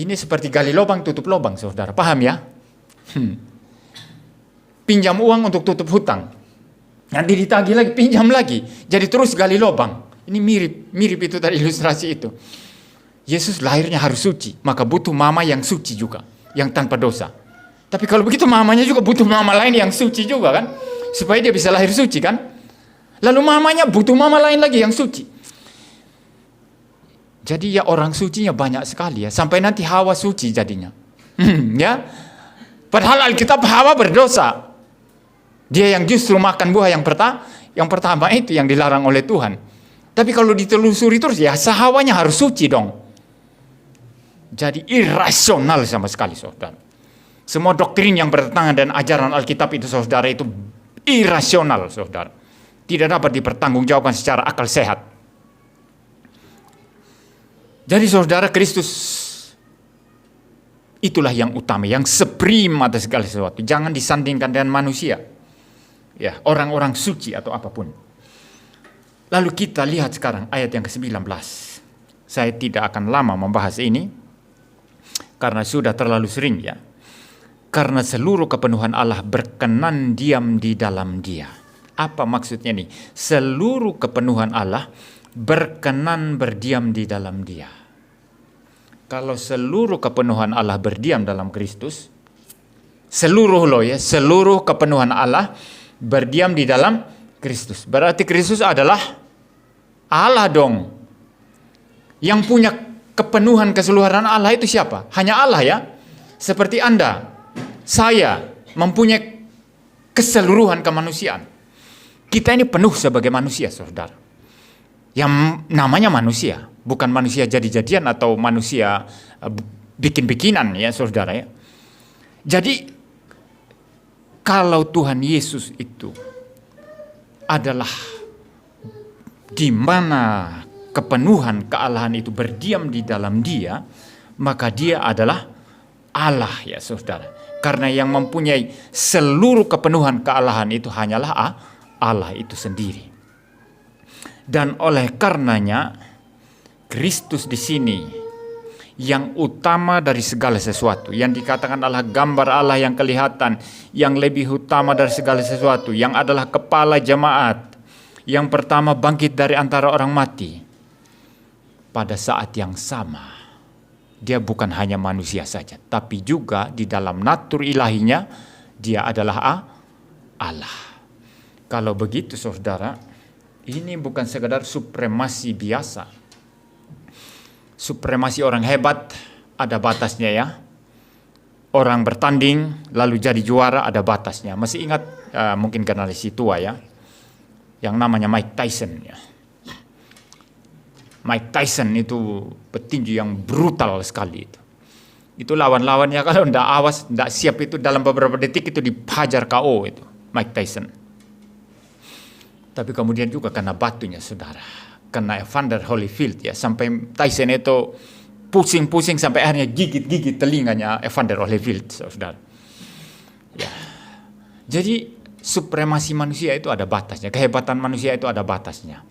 Ini seperti gali lubang, tutup lubang, saudara. Paham ya? Pinjam uang untuk tutup hutang. Nanti ditagih lagi, pinjam lagi. Jadi terus gali lubang. Ini mirip itu tadi ilustrasi itu. Yesus lahirnya harus suci, maka butuh mama yang suci juga, yang tanpa dosa. Tapi kalau begitu mamanya juga butuh mama lain yang suci juga kan, supaya dia bisa lahir suci kan. Lalu mamanya butuh mama lain lagi yang suci. Jadi ya orang sucinya banyak sekali ya, sampai nanti Hawa suci jadinya. Ya. Padahal Alkitab Hawa berdosa. Dia yang justru makan buah yang pertama itu yang dilarang oleh Tuhan. Tapi kalau ditelusuri terus ya Hawanya harus suci dong. Jadi irasional sama sekali, saudara. Semua doktrin yang bertentangan dengan ajaran Alkitab itu, saudara, itu irasional, saudara. Tidak dapat dipertanggungjawabkan secara akal sehat. Jadi saudara, Kristus itulah yang utama, yang supreme atas segala sesuatu. Jangan disandingkan dengan manusia. Ya, orang-orang suci atau apapun. Lalu kita lihat sekarang ayat yang ke-19. Saya tidak akan lama membahas ini karena sudah terlalu sering ya. Karena seluruh kepenuhan Allah berkenan diam di dalam Dia. Apa maksudnya nih? Seluruh kepenuhan Allah berkenan berdiam di dalam Dia. Kalau seluruh kepenuhan Allah berdiam dalam Kristus, seluruh kepenuhan Allah berdiam di dalam Kristus. Berarti Kristus adalah Allah dong. Yang punya kepenuhan keseluruhan Allah itu siapa? Hanya Allah ya. Seperti Anda, saya mempunyai keseluruhan kemanusiaan. Kita ini penuh sebagai manusia, saudara. Yang namanya manusia, bukan manusia jadi-jadian atau manusia bikin-bikinan ya, saudara ya. Jadi kalau Tuhan Yesus itu adalah di mana kepenuhan kealahan itu berdiam di dalam Dia, maka Dia adalah Allah ya, saudara. Karena yang mempunyai seluruh kepenuhan kealahan itu hanyalah Allah itu sendiri. Dan oleh karenanya Kristus di sini yang utama dari segala sesuatu, yang dikatakan adalah gambar Allah yang kelihatan, yang lebih utama dari segala sesuatu, yang adalah kepala jemaat, yang pertama bangkit dari antara orang mati. Pada saat yang sama, dia bukan hanya manusia saja, tapi juga di dalam natur ilahinya, dia adalah Allah. Kalau begitu saudara, ini bukan sekadar supremasi biasa. Supremasi orang hebat ada batasnya ya. Orang bertanding lalu jadi juara ada batasnya. Masih ingat mungkin generasi tua ya, yang namanya Mike Tyson ya. Mike Tyson itu petinju yang brutal sekali itu. Itu lawan-lawannya kalau tidak siap itu dalam beberapa detik itu dihajar KO itu Mike Tyson. Tapi kemudian juga kena batunya saudara, kena Evander Holyfield ya, sampai Tyson itu pusing-pusing sampai akhirnya gigit-gigit telinganya Evander Holyfield saudara. Ya. Jadi supremasi manusia itu ada batasnya, kehebatan manusia itu ada batasnya.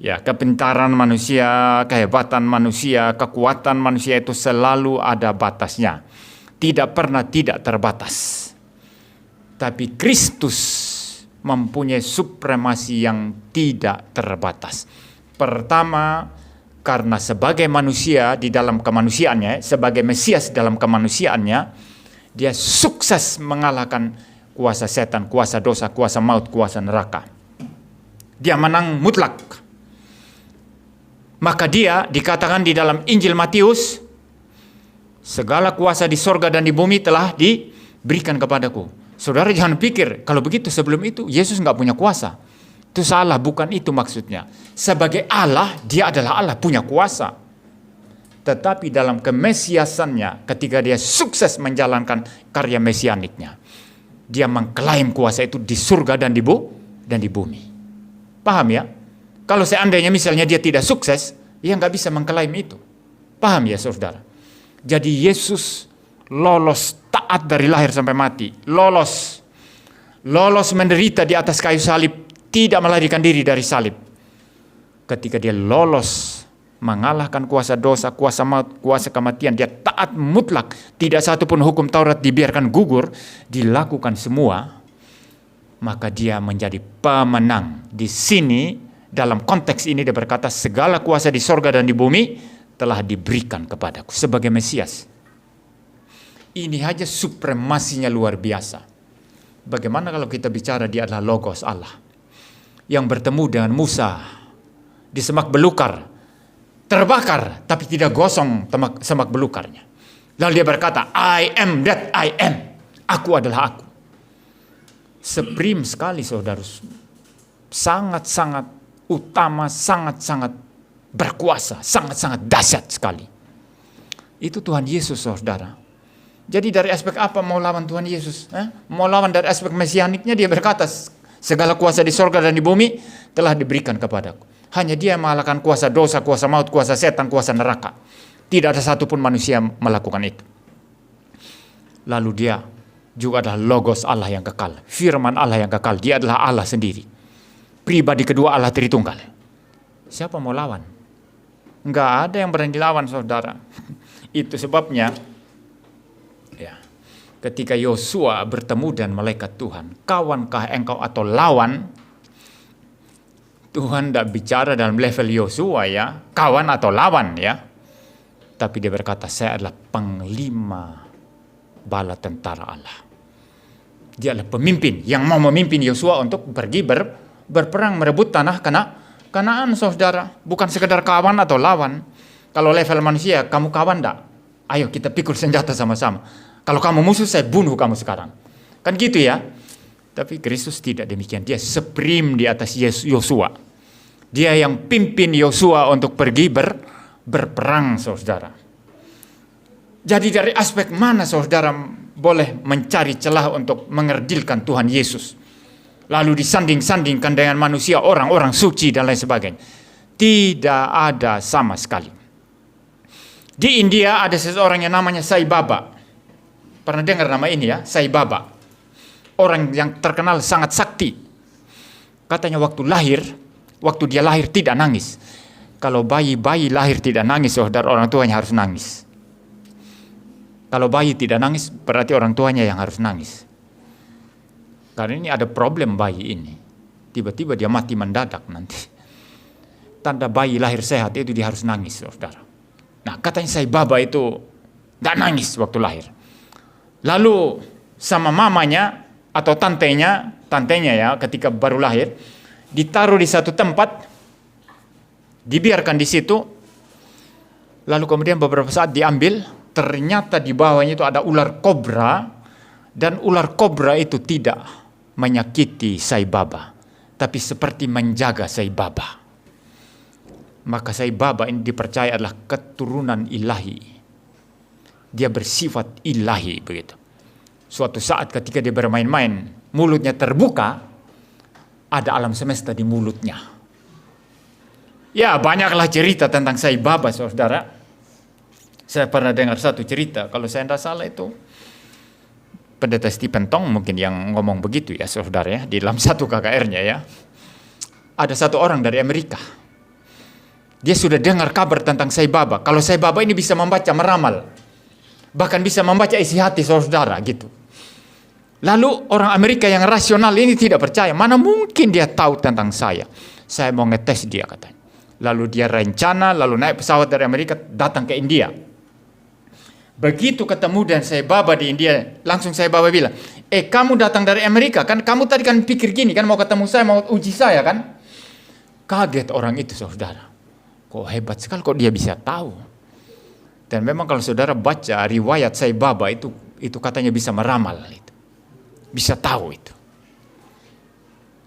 Ya, kepintaran manusia, kehebatan manusia, kekuatan manusia itu selalu ada batasnya. Tidak pernah tidak terbatas. Tapi Kristus mempunyai supremasi yang tidak terbatas. Pertama, karena sebagai manusia di dalam kemanusiaannya, sebagai Mesias dalam kemanusiaannya, dia sukses mengalahkan kuasa setan, kuasa dosa, kuasa maut, kuasa neraka. Dia menang mutlak. Maka dia dikatakan di dalam Injil Matius, segala kuasa di sorga dan di bumi telah diberikan kepadaku. Saudara jangan pikir, kalau begitu sebelum itu Yesus nggak punya kuasa. Itu salah, bukan itu maksudnya. Sebagai Allah, dia adalah Allah, punya kuasa. Tetapi dalam kemesiasannya, ketika dia sukses menjalankan karya mesianiknya, dia mengklaim kuasa itu di surga dan di bumi. Paham ya? Kalau seandainya misalnya dia tidak sukses, dia nggak bisa mengklaim itu. Paham ya saudara? Jadi Yesus lolos taat dari lahir sampai mati. Lolos menderita di atas kayu salib, tidak melarikan diri dari salib. Ketika dia lolos mengalahkan kuasa dosa, kuasa maut, kuasa kematian, dia taat mutlak. Tidak satu pun hukum Taurat dibiarkan gugur, dilakukan semua. Maka dia menjadi pemenang. Di sini dalam konteks ini dia berkata, segala kuasa di sorga dan di bumi telah diberikan kepadaku sebagai Mesias. Ini aja supremasinya luar biasa. Bagaimana kalau kita bicara dia adalah Logos Allah yang bertemu dengan Musa di semak belukar, terbakar tapi tidak gosong semak belukarnya. Lalu dia berkata, I am that I am. Aku adalah aku. Supreme sekali saudara. Sangat-sangat utama, sangat-sangat berkuasa, sangat-sangat dahsyat sekali. Itu Tuhan Yesus saudara. Jadi dari aspek apa mau lawan Tuhan Yesus? Mau lawan dari aspek mesianiknya, dia berkata, segala kuasa di sorga dan di bumi telah diberikan kepadaku. Hanya dia mengalahkan kuasa dosa, kuasa maut, kuasa setan, kuasa neraka. Tidak ada satupun manusia melakukan itu. Lalu dia juga adalah Logos Allah yang kekal. Firman Allah yang kekal. Dia adalah Allah sendiri. Pribadi kedua Allah Tritunggal. Siapa mau lawan? Enggak ada yang berani lawan saudara. Itu sebabnya ya, ketika Yosua bertemu dengan malaikat Tuhan, kawankah engkau atau lawan? Tuhan tidak bicara dalam level Yosua ya, kawan atau lawan ya. Tapi dia berkata, saya adalah panglima bala tentara Allah. Dia adalah pemimpin yang mau memimpin Yosua untuk pergi berperang merebut tanah Kanaan saudara. Bukan sekedar kawan atau lawan. Kalau level manusia, kamu kawan enggak? Ayo kita pikul senjata sama-sama. Kalau kamu musuh, saya bunuh kamu sekarang. Kan gitu ya. Tapi Kristus tidak demikian. Dia supreme di atas Yosua. Dia yang pimpin Yosua untuk pergi berperang saudara. Jadi dari aspek mana saudara boleh mencari celah untuk mengerdilkan Tuhan Yesus? Lalu disanding-sandingkan dengan manusia, orang-orang suci dan lain sebagainya. Tidak ada sama sekali. Di India ada seseorang yang namanya Sai Baba. Pernah dengar nama ini ya, Sai Baba. Orang yang terkenal sangat sakti. Katanya waktu dia lahir tidak nangis. Kalau bayi lahir tidak nangis, saudara, orang tuanya harus nangis. Kalau bayi tidak nangis, berarti orang tuanya yang harus nangis. Karena ini ada problem bayi ini. Tiba-tiba dia mati mendadak nanti. Tanda bayi lahir sehat itu dia harus nangis, saudara. Nah, katanya Sai Baba itu gak nangis waktu lahir. Lalu sama mamanya atau tantenya ya, ketika baru lahir, ditaruh di satu tempat, dibiarkan di situ. Lalu kemudian beberapa saat diambil, ternyata di bawahnya itu ada ular kobra, dan ular kobra itu tidak menyakiti Sai Baba, tapi seperti menjaga Sai Baba. Maka Sai Baba ini dipercaya adalah keturunan ilahi. Dia bersifat ilahi begitu. Suatu saat ketika dia bermain-main, mulutnya terbuka, ada alam semesta di mulutnya. Ya, banyaklah cerita tentang Sai Baba, saudara. Saya pernah dengar satu cerita, kalau saya tidak salah itu Pendeta Stephen Tong mungkin yang ngomong begitu ya saudara ya, di dalam satu KKR-nya ya. Ada satu orang dari Amerika, Dia sudah dengar kabar tentang Sai Baba. Kalau Sai Baba ini bisa membaca, meramal. Bahkan bisa membaca isi hati saudara gitu. Lalu orang Amerika yang rasional ini tidak percaya. Mana mungkin dia tahu tentang saya. Saya mau ngetes dia katanya. Lalu dia rencana, lalu naik pesawat dari Amerika datang ke India. Begitu ketemu dan Sai Baba di India, langsung Sai Baba bilang, kamu datang dari Amerika kan? Kamu tadi kan pikir gini kan, mau ketemu saya, mau uji saya kan? Kaget orang itu saudara. Kok hebat sekali kok dia bisa tahu. Dan memang kalau saudara baca riwayat Sai Baba itu katanya bisa meramal itu. Bisa tahu itu.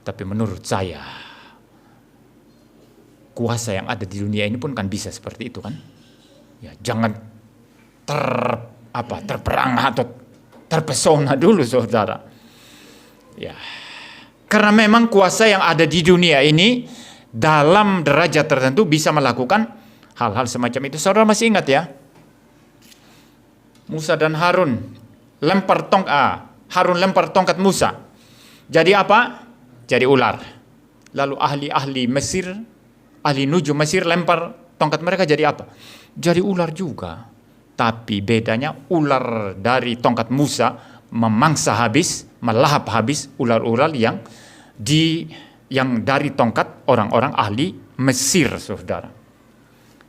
Tapi menurut saya, kuasa yang ada di dunia ini pun kan bisa seperti itu kan? Ya, jangan terperangah atau terpesona dulu saudara. Ya. Karena memang kuasa yang ada di dunia ini dalam derajat tertentu bisa melakukan hal-hal semacam itu. Saudara masih ingat ya? Musa dan Harun Harun lempar tongkat Musa. Jadi apa? Jadi ular. Lalu ahli-ahli Mesir, ahli nujum Mesir lempar tongkat mereka jadi apa? Jadi ular juga. Tapi bedanya ular dari tongkat Musa memangsa habis, melahap habis ular-ular yang dari tongkat orang-orang ahli Mesir, saudara.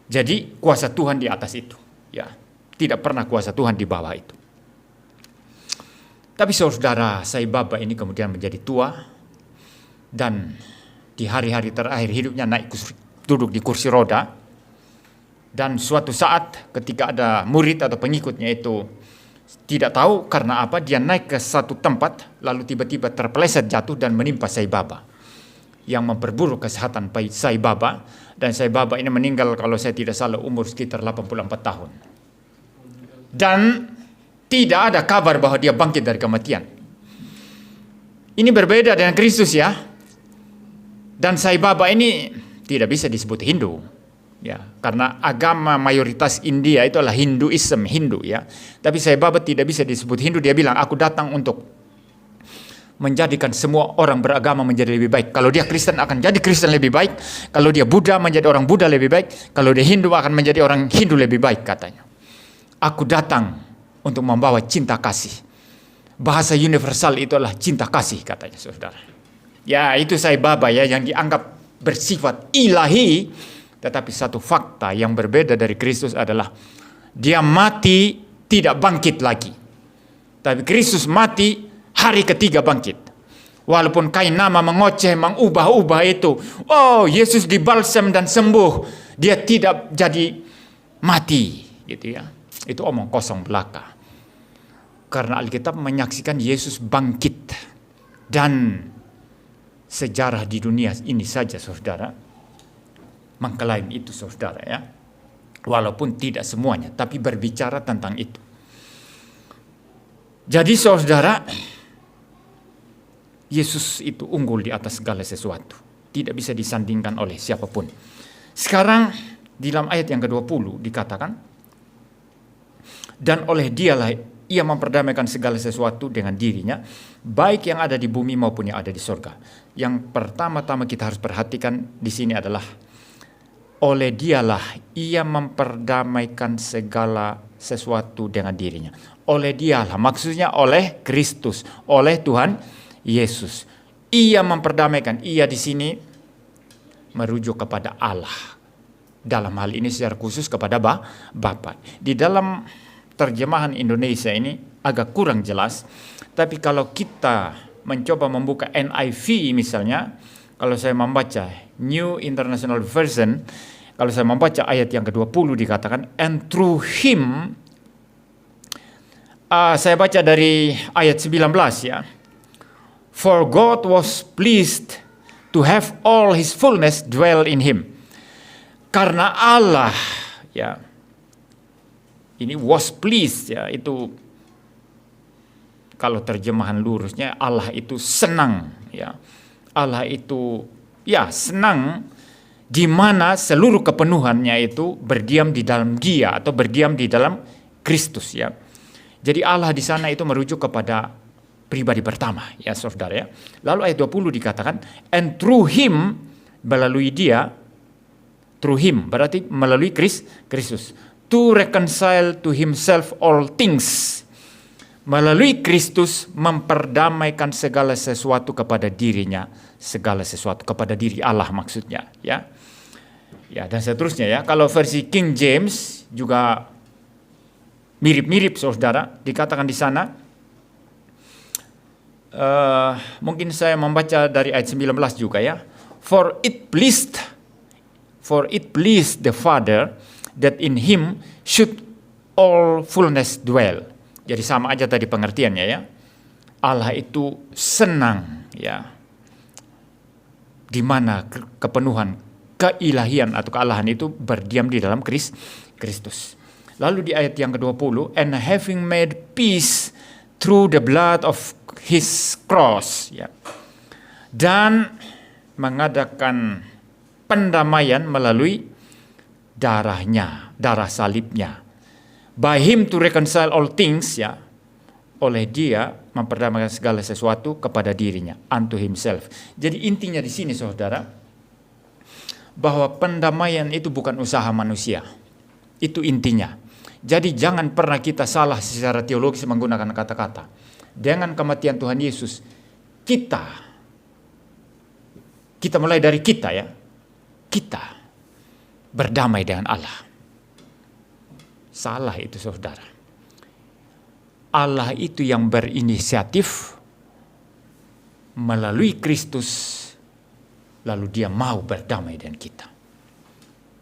Jadi kuasa Tuhan di atas itu. Ya, tidak pernah kuasa Tuhan di bawah itu. Tapi saudara, Sai Baba ini kemudian menjadi tua dan di hari-hari terakhir hidupnya duduk di kursi roda. Dan suatu saat ketika ada murid atau pengikutnya itu tidak tahu karena apa, dia naik ke satu tempat lalu tiba-tiba terpeleset jatuh dan menimpa Sai Baba yang memperburuk kesehatan Sai Baba. Dan Sai Baba ini meninggal kalau saya tidak salah umur sekitar 84 tahun. Dan tidak ada kabar bahwa dia bangkit dari kematian. Ini berbeda dengan Kristus ya. Dan Sai Baba ini tidak bisa disebut Hindu. Ya, karena agama mayoritas India itu adalah Hindu ya. Tapi Sai Baba tidak bisa disebut Hindu. Dia bilang, aku datang untuk menjadikan semua orang beragama menjadi lebih baik. Kalau dia Kristen akan jadi Kristen lebih baik. Kalau dia Buddha menjadi orang Buddha lebih baik. Kalau dia Hindu akan menjadi orang Hindu lebih baik katanya. Aku datang untuk membawa cinta kasih. Bahasa universal itu adalah cinta kasih katanya saudara. Ya itu Sai Baba ya yang dianggap bersifat ilahi. Tetapi satu fakta yang berbeda dari Kristus adalah dia mati tidak bangkit lagi. Tapi Kristus mati hari ketiga bangkit. Walaupun kain nama mengoceh, mengubah-ubah itu. Oh Yesus dibalsam dan sembuh. Dia tidak jadi mati gitu ya. Itu omong kosong belaka. Karena Alkitab menyaksikan Yesus bangkit. Dan sejarah di dunia ini saja saudara mengklaim itu saudara ya. Walaupun tidak semuanya, tapi berbicara tentang itu. Jadi saudara, Yesus itu unggul di atas segala sesuatu. Tidak bisa disandingkan oleh siapapun. Sekarang di dalam ayat yang ke-20 dikatakan, dan oleh dialah ia memperdamaikan segala sesuatu dengan dirinya, baik yang ada di bumi maupun yang ada di surga. Yang pertama-tama kita harus perhatikan di sini adalah oleh dialah ia memperdamaikan segala sesuatu dengan dirinya. Oleh dialah, maksudnya oleh Kristus, oleh Tuhan Yesus. Ia memperdamaikan, ia di sini merujuk kepada Allah. Dalam hal ini secara khusus kepada Bapa. Di dalam terjemahan Indonesia ini agak kurang jelas, tapi kalau kita mencoba membuka NIV misalnya, kalau saya membaca New International Version, kalau saya membaca ayat yang ke-20 dikatakan, and through him, saya baca dari ayat 19 ya, for God was pleased to have all his fullness dwell in him. Karena Allah ya, ini was pleased ya, itu kalau terjemahan lurusnya Allah itu senang ya. Allah itu ya senang di mana seluruh kepenuhannya itu berdiam di dalam Dia atau berdiam di dalam Kristus ya. Jadi Allah di sana itu merujuk kepada pribadi pertama ya saudara ya. Lalu ayat 20 dikatakan and through him, melalui Dia Through him, berarti melalui Kristus. To reconcile to himself all things. Melalui Kristus memperdamaikan segala sesuatu kepada dirinya, segala sesuatu kepada diri Allah maksudnya, ya. Ya, dan seterusnya ya. Kalau versi King James juga mirip-mirip saudara, dikatakan di sana. Mungkin saya membaca dari ayat 19 juga ya. For it pleased the Father that in him should all fullness dwell. Jadi sama aja tadi pengertiannya ya. Allah itu senang ya, di mana kepenuhan keilahian atau kealahan itu berdiam di dalam Kristus. Lalu di ayat yang ke-20, and having made peace through the blood of his cross, ya. Dan mengadakan pendamaian melalui darahnya, darah salibnya. By him to reconcile all things, ya. Oleh dia memperdamaikan segala sesuatu kepada dirinya, unto himself. Jadi intinya di sini saudara, bahwa pendamaian itu bukan usaha manusia. Itu intinya. Jadi jangan pernah kita salah secara teologis menggunakan kata-kata. Dengan kematian Tuhan Yesus, kita mulai dari kita ya, kita berdamai dengan Allah. Salah itu saudara. Allah itu yang berinisiatif melalui Kristus, lalu dia mau berdamai dengan kita.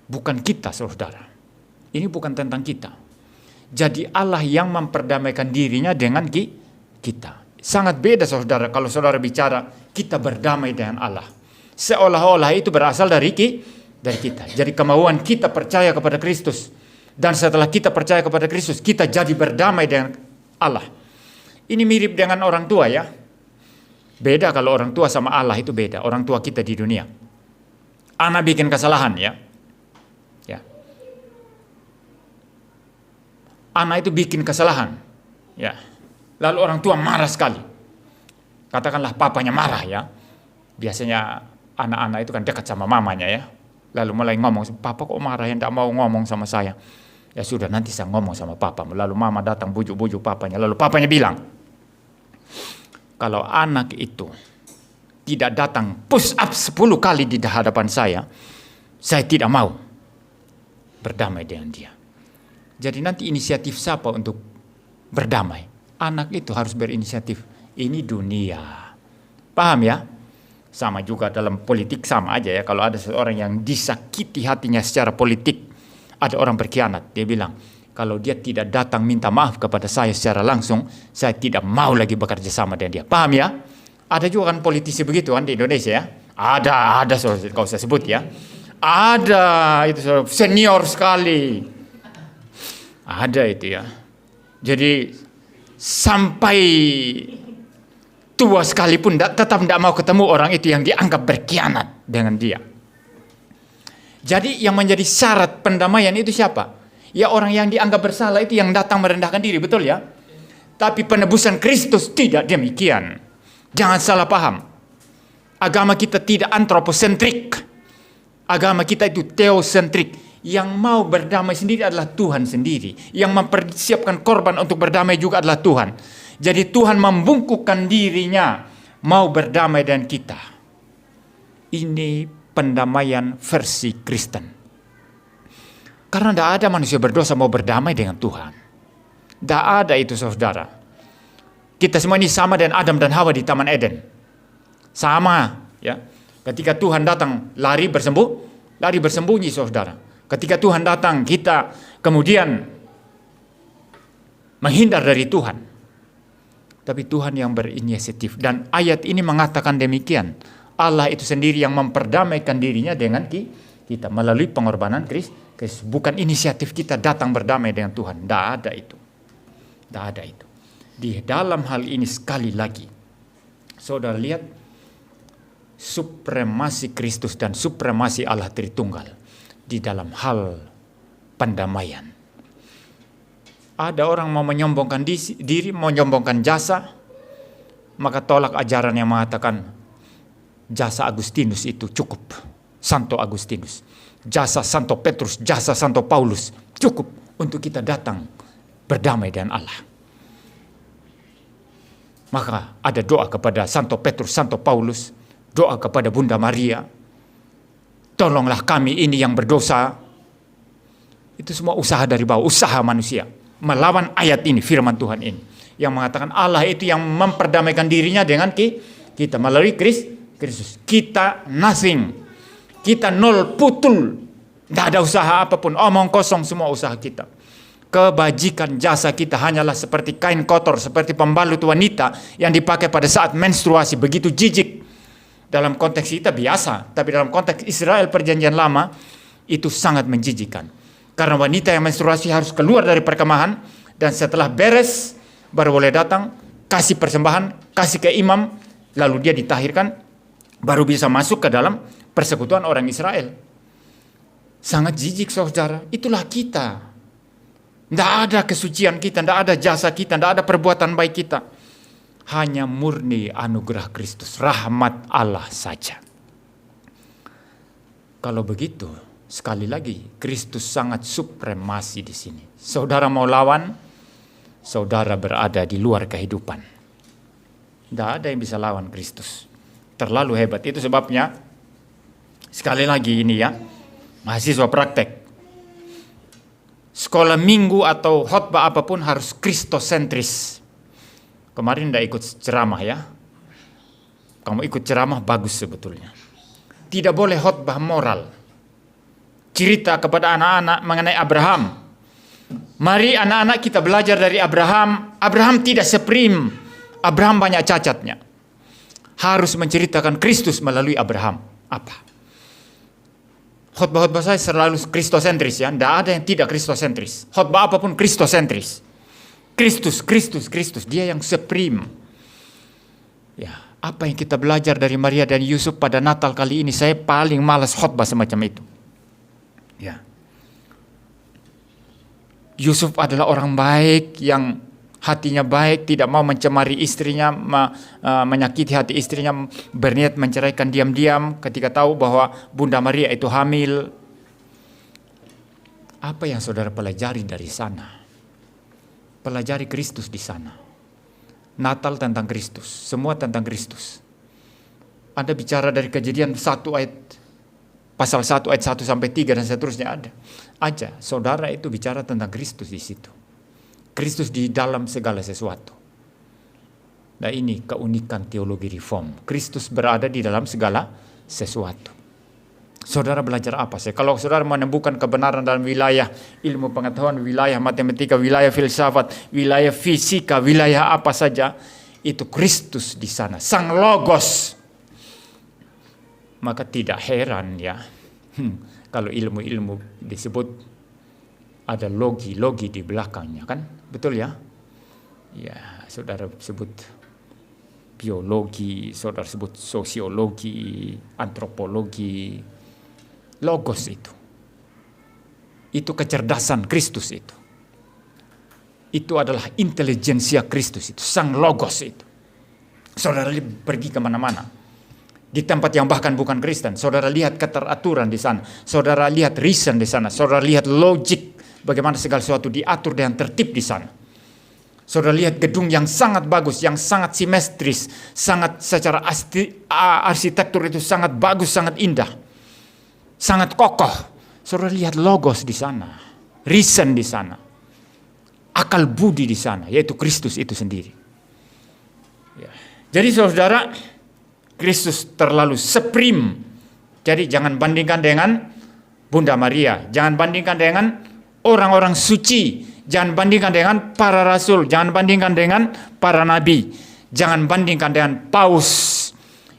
Bukan kita saudara. Ini bukan tentang kita. Jadi Allah yang memperdamaikan dirinya dengan kita. Sangat beda saudara kalau saudara bicara kita berdamai dengan Allah. Seolah-olah itu berasal dari kita. Jadi kemauan kita percaya kepada Kristus. Dan setelah kita percaya kepada Kristus, kita jadi berdamai dengan Allah. Ini mirip dengan orang tua ya. Beda kalau orang tua sama Allah itu beda. Orang tua kita di dunia. Anak bikin kesalahan ya. Ya. Anak itu bikin kesalahan. Ya. Lalu orang tua marah sekali. Katakanlah papanya marah ya. Biasanya anak-anak itu kan dekat sama mamanya ya. Lalu mulai ngomong, papa kok marah ya, tidak mau ngomong sama saya. Ya sudah, nanti saya ngomong sama papa. Lalu mama datang bujuk-bujuk papanya. Lalu papanya bilang, kalau anak itu tidak datang push up 10 kali di hadapan saya tidak mau berdamai dengan dia. Jadi nanti inisiatif siapa untuk berdamai? Anak itu harus berinisiatif. Ini dunia. Paham ya? Sama juga dalam politik sama aja ya. Kalau ada seorang yang disakiti hatinya secara politik, ada orang berkhianat, dia bilang, kalau dia tidak datang minta maaf kepada saya secara langsung, saya tidak mau lagi bekerja sama dengan dia. Paham ya? Ada juga kan politisi begitu kan di Indonesia ya. Ada kalau saya sebut ya. Ada itu senior sekali. Ada itu ya. Jadi sampai tua sekalipun tetap tidak mau ketemu orang itu yang dianggap berkhianat dengan dia. Jadi yang menjadi syarat pendamaian itu siapa? Ya orang yang dianggap bersalah itu yang datang merendahkan diri, betul ya? Tapi penebusan Kristus tidak demikian. Jangan salah paham. Agama kita tidak antroposentrik. Agama kita itu teosentrik. Yang mau berdamai sendiri adalah Tuhan sendiri. Yang mempersiapkan korban untuk berdamai juga adalah Tuhan. Jadi Tuhan membungkukkan dirinya mau berdamai dengan kita. Ini pendamaian versi Kristen. Karena tidak ada manusia berdosa mau berdamai dengan Tuhan. Tidak ada itu saudara. Kita semua ini sama dengan Adam dan Hawa di Taman Eden. Sama ya. Ketika Tuhan datang lari bersembunyi saudara. Ketika Tuhan datang kita kemudian menghindar dari Tuhan. Tapi Tuhan yang berinisiatif. Dan ayat ini mengatakan demikian. Allah itu sendiri yang memperdamaikan dirinya dengan kita melalui pengorbanan Kristus. Bukan inisiatif kita datang berdamai dengan Tuhan. Tidak ada itu. Tidak ada itu. Di dalam hal ini sekali lagi, saudara lihat supremasi Kristus dan supremasi Allah Tritunggal di dalam hal pendamaian. Ada orang mau menyombongkan diri, mau menyombongkan jasa, maka tolak ajaran yang mengatakan jasa Agustinus itu cukup. Santo Agustinus. jasa Santo Petrus, jasa Santo Paulus cukup untuk kita datang berdamai dengan Allah. Maka ada doa kepada Santo Petrus, Santo Paulus, doa kepada Bunda Maria. Tolonglah kami ini yang berdosa. Itu semua usaha dari bawah, usaha manusia. Melawan ayat ini, firman Tuhan ini. Yang mengatakan Allah itu yang memperdamaikan dirinya dengan kita melalui Kristus. Kita nothing. Kita nol, putul. Tidak ada usaha apapun. Omong kosong semua usaha kita. Kebajikan jasa kita hanyalah seperti kain kotor, seperti pembalut wanita yang dipakai pada saat menstruasi. Begitu jijik. Dalam konteks kita biasa, tapi dalam konteks Israel perjanjian lama itu sangat menjijikkan. Karena wanita yang menstruasi harus keluar dari perkemahan dan setelah beres baru boleh datang, kasih persembahan, kasih ke imam, lalu dia ditahirkan, baru bisa masuk ke dalam persekutuan orang Israel. Sangat jijik saudara, itulah kita. Tidak ada kesucian kita, tidak ada jasa kita, tidak ada perbuatan baik kita. Hanya murni anugerah Kristus, rahmat Allah saja. Kalau begitu, sekali lagi, Kristus sangat supremasi di sini. Saudara mau lawan, saudara berada di luar kehidupan. Tidak ada yang bisa lawan Kristus. Terlalu hebat. Itu sebabnya, sekali lagi ini ya, mahasiswa praktek. Sekolah minggu atau khotbah apapun harus kristosentris. Kemarin tidak ikut ceramah ya. Kamu ikut ceramah bagus sebetulnya. Tidak boleh khotbah moral. Cerita kepada anak-anak mengenai Abraham. Mari anak-anak kita belajar dari Abraham. Abraham tidak seprim. Abraham banyak cacatnya. Harus menceritakan Kristus melalui Abraham. Apa? Khotbah-khotbah saya selalu kristosentris ya. Tidak ada yang tidak kristosentris. Khotbah apapun kristosentris. Kristus, Kristus, Kristus. Dia yang supreme. Ya, apa yang kita belajar dari Maria dan Yusuf pada Natal kali ini, saya paling malas khotbah semacam itu. Ya. Yusuf adalah orang baik yang hatinya baik, tidak mau mencemari istrinya, menyakiti hati istrinya, berniat menceraikan diam-diam ketika tahu bahwa Bunda Maria itu hamil. Apa yang saudara pelajari dari sana? Pelajari Kristus di sana. Natal tentang Kristus, semua tentang Kristus. Anda bicara dari Kejadian 1 ayat pasal 1 ayat 1 sampai 3 dan seterusnya ada. Aja, saudara itu bicara tentang Kristus di situ. Kristus di dalam segala sesuatu. Nah ini keunikan teologi reform. Kristus berada di dalam segala sesuatu. Saudara belajar apa sih? Kalau saudara menemukan kebenaran dalam wilayah ilmu pengetahuan, wilayah matematika, wilayah filsafat, wilayah fisika, wilayah apa saja, itu Kristus di sana, Sang Logos. Maka tidak heran ya, kalau ilmu-ilmu disebut ada logi-logi di belakangnya kan, betul ya? Ya, saudara sebut biologi, saudara sebut sosiologi, antropologi. Logos itu kecerdasan Kristus itu adalah intelijensia Kristus itu, Sang Logos itu. Saudara pergi kemana-mana di tempat yang bahkan bukan Kristen, saudara lihat keteraturan di sana, saudara lihat reason di sana, saudara lihat logik bagaimana segala sesuatu diatur dengan tertib di sana. Saudara lihat gedung yang sangat bagus, yang sangat simetris, sangat secara arsitektur itu sangat bagus, sangat indah. Sangat kokoh. Saudara lihat logos di sana, reason di sana, akal budi di sana, yaitu Kristus itu sendiri. Ya. Jadi saudara, Kristus terlalu supreme. Jadi jangan bandingkan dengan Bunda Maria, jangan bandingkan dengan orang-orang suci, jangan bandingkan dengan para rasul, jangan bandingkan dengan para nabi, jangan bandingkan dengan paus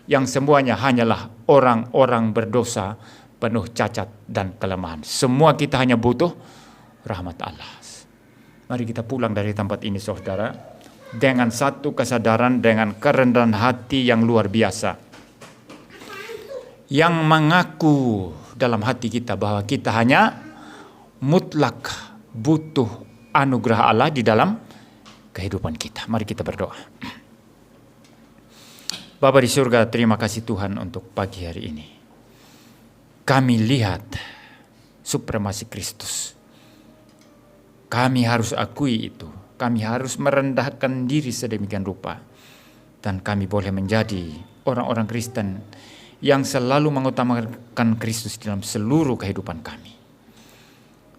yang semuanya hanyalah orang-orang berdosa, penuh cacat dan kelemahan. Semua kita hanya butuh rahmat Allah. Mari kita pulang dari tempat ini saudara, dengan satu kesadaran, dengan kerendahan hati yang luar biasa. Yang mengaku dalam hati kita bahwa kita hanya mutlak butuh anugerah Allah di dalam kehidupan kita. Mari kita berdoa. Bapa di surga, terima kasih Tuhan untuk pagi hari ini. Kami lihat supremasi Kristus. Kami harus akui itu. Kami harus merendahkan diri sedemikian rupa. Dan kami boleh menjadi orang-orang Kristen yang selalu mengutamakan Kristus dalam seluruh kehidupan kami.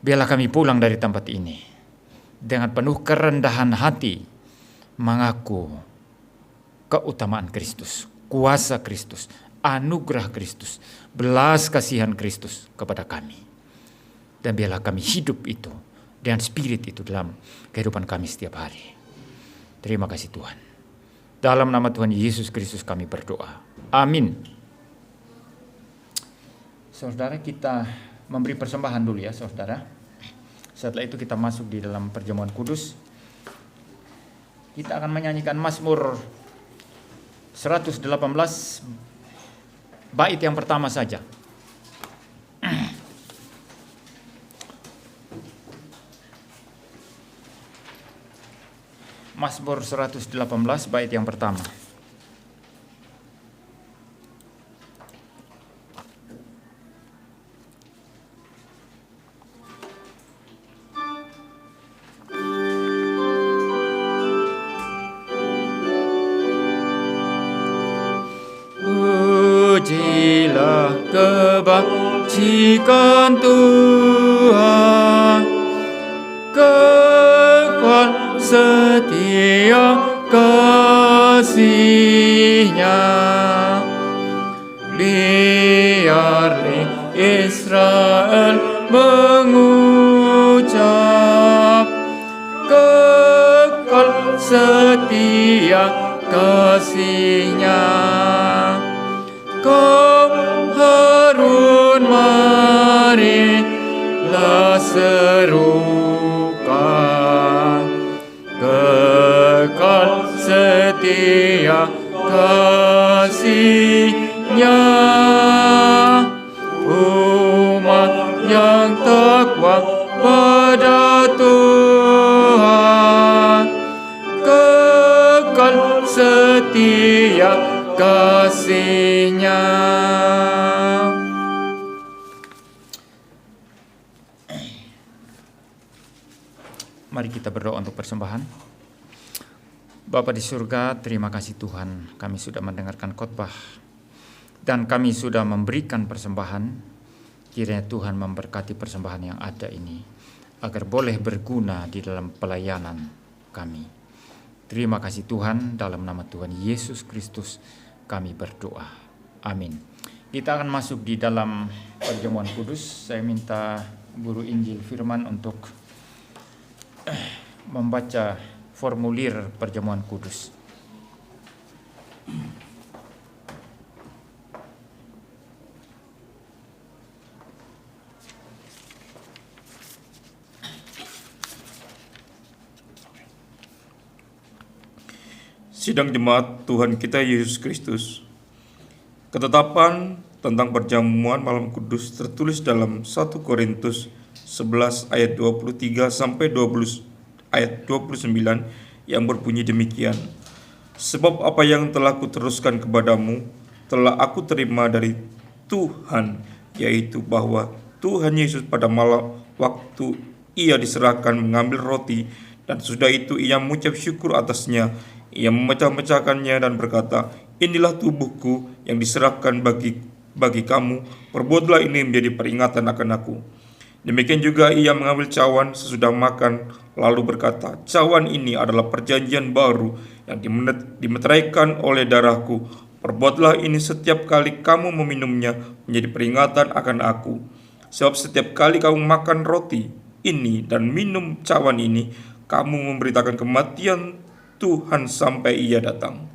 Biarlah kami pulang dari tempat ini dengan penuh kerendahan hati, mengaku keutamaan Kristus, kuasa Kristus, anugerah Kristus, belas kasihan Kristus kepada kami. Dan biarlah kami hidup itu dengan spirit itu dalam kehidupan kami setiap hari. Terima kasih Tuhan. Dalam nama Tuhan Yesus Kristus kami berdoa. Amin. Saudara, kita memberi persembahan dulu ya saudara. Setelah itu kita masuk di dalam perjamuan kudus. Kita akan menyanyikan Mazmur 118 bait yang pertama saja. Mazmur 118 bait yang pertama. Pujilah kebajikan Tuhan, kekal setia kasih-Nya. Biar Israel mengucap, kekal setia kasih-Nya. Kau Harun, marilah serukan, kekal setia kasih-Nya. Umat yang takwa pada Tuhan, kekal setia kasih-Nya. Mari kita berdoa untuk persembahan. Bapa di surga, terima kasih Tuhan, kami sudah mendengarkan khotbah dan kami sudah memberikan persembahan. Kiranya Tuhan memberkati persembahan yang ada ini agar boleh berguna di dalam pelayanan kami. Terima kasih Tuhan, dalam nama Tuhan Yesus Kristus kami berdoa. Amin. Kita akan masuk di dalam perjamuan kudus. Saya minta guru Injil Firman untuk membaca formulir perjamuan kudus. Sidang Jemaat Tuhan kita Yesus Kristus. Ketetapan tentang perjamuan malam kudus tertulis dalam 1 Korintus 11 ayat 23 sampai ayat 29 yang berbunyi demikian. Sebab apa yang telah kuteruskan kepadamu telah aku terima dari Tuhan, yaitu bahwa Tuhan Yesus pada malam waktu ia diserahkan mengambil roti, dan sudah itu ia mengucap syukur atasnya, ia memecah-mecahkannya dan berkata, inilah tubuhku yang diserahkan bagi kamu, perbuatlah ini menjadi peringatan akan aku. Demikian juga ia mengambil cawan sesudah makan, lalu berkata, cawan ini adalah perjanjian baru yang dimeteraikan oleh darahku. Perbuatlah ini setiap kali kamu meminumnya menjadi peringatan akan aku. Sebab setiap kali kamu makan roti ini dan minum cawan ini, kamu memberitakan kematian Tuhan sampai ia datang.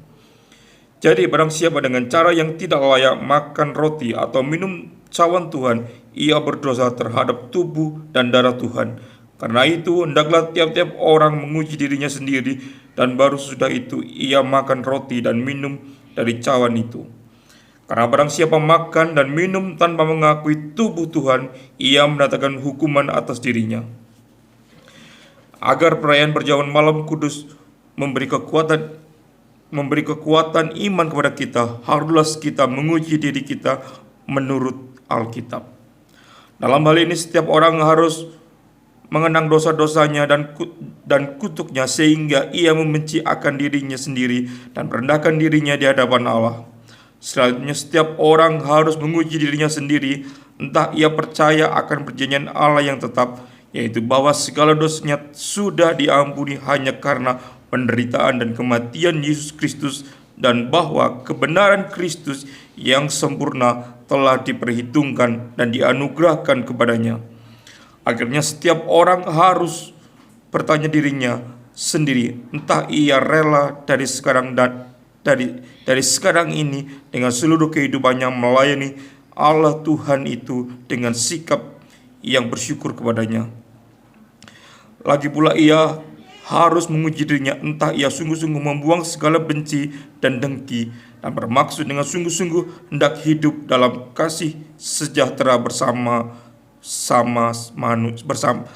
Jadi barang siapa dengan cara yang tidak layak makan roti atau minum cawan Tuhan, ia berdosa terhadap tubuh dan darah Tuhan. Karena itu hendaklah tiap-tiap orang menguji dirinya sendiri, dan baru sudah itu ia makan roti dan minum dari cawan itu. Karena barang siapa makan dan minum tanpa mengakui tubuh Tuhan, ia mendatangkan hukuman atas dirinya. Agar perayaan perjamuan malam kudus memberi kekuatan iman kepada kita, haruslah kita menguji diri kita menurut Alkitab. Dalam hal ini setiap orang harus mengenang dosa-dosanya dan kutuknya, sehingga ia membenci akan dirinya sendiri dan merendahkan dirinya di hadapan Allah. Selanjutnya setiap orang harus menguji dirinya sendiri, entah ia percaya akan perjanjian Allah yang tetap, yaitu bahwa segala dosanya sudah diampuni hanya karena penderitaan dan kematian Yesus Kristus, dan bahwa kebenaran Kristus yang sempurna telah diperhitungkan dan dianugerahkan kepadanya. Akhirnya setiap orang harus bertanya dirinya sendiri, entah ia rela dari sekarang ini dengan seluruh kehidupannya melayani Allah Tuhan itu dengan sikap yang bersyukur kepadanya. Lagi pula ia harus menguji dirinya, entah ia sungguh-sungguh membuang segala benci dan dengki dan bermaksud dengan sungguh-sungguh hendak hidup dalam kasih sejahtera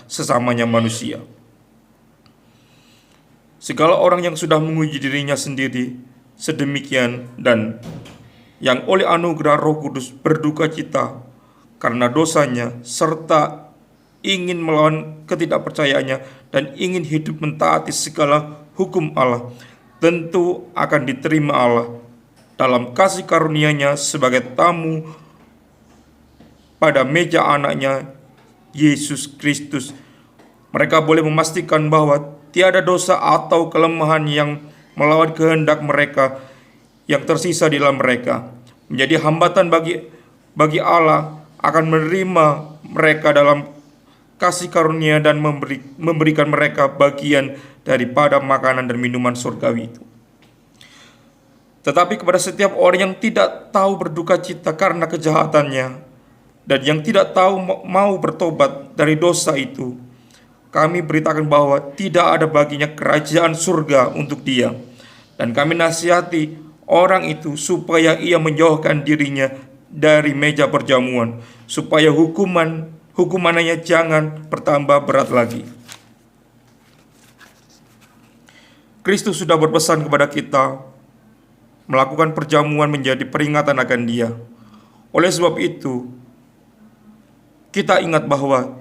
sesamanya manusia. Segala orang yang sudah menguji dirinya sendiri sedemikian dan yang oleh anugerah Roh Kudus berduka cita karena dosanya serta ingin melawan ketidakpercayaannya dan ingin hidup mentaati segala hukum Allah, tentu akan diterima Allah dalam kasih karunia-Nya sebagai tamu pada meja anaknya Yesus Kristus. Mereka boleh memastikan bahwa tiada dosa atau kelemahan yang melawan kehendak mereka yang tersisa di dalam mereka, menjadi hambatan bagi Allah akan menerima mereka dalam kasih karunia dan memberikan mereka bagian daripada makanan dan minuman surgawi itu. Tetapi kepada setiap orang yang tidak tahu berduka cita karena kejahatannya dan yang tidak tahu mau bertobat dari dosa itu, kami beritakan bahwa tidak ada baginya kerajaan surga untuk dia. Dan kami nasihati orang itu supaya menjauhkan dirinya dari meja perjamuan, supaya hukumannya jangan bertambah berat lagi. Kristus sudah berpesan kepada kita melakukan perjamuan menjadi peringatan akan Dia. Oleh sebab itu, kita ingat bahwa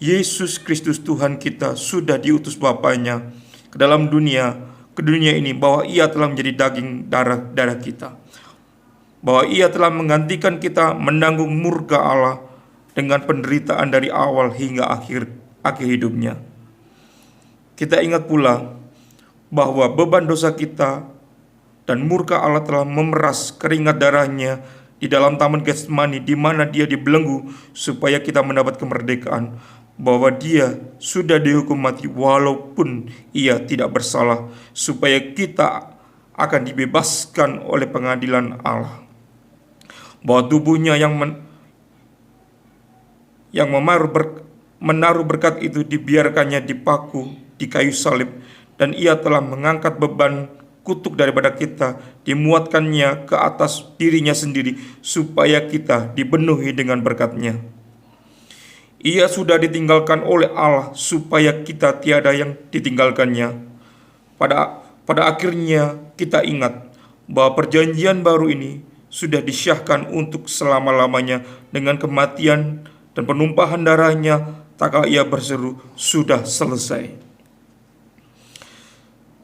Yesus Kristus Tuhan kita sudah diutus Bapanya ke dalam ke dunia ini, bahwa Ia telah menjadi daging darah kita, bahwa Ia telah menggantikan kita menanggung murka Allah dengan penderitaan dari awal hingga akhir hidupnya. Kita ingat pula bahwa beban dosa kita dan murka Allah telah memeras keringat darahnya di dalam taman Getsemani, di mana Dia dibelenggu supaya kita mendapat kemerdekaan, bahwa Dia sudah dihukum mati walaupun Ia tidak bersalah, supaya kita akan dibebaskan oleh pengadilan Allah, bahwa tubuhnya yang menaruh berkat itu dibiarkannya dipaku di kayu salib, dan Ia telah mengangkat beban kutuk daripada kita, dimuatkannya ke atas dirinya sendiri supaya kita dipenuhi dengan berkat-Nya. Ia sudah ditinggalkan oleh Allah supaya kita tiada yang ditinggalkannya. Pada akhirnya kita ingat bahwa perjanjian baru ini sudah disyahkan untuk selama-lamanya dengan kematian dan penumpahan darahnya, tatkala Ia berseru, "Sudah selesai."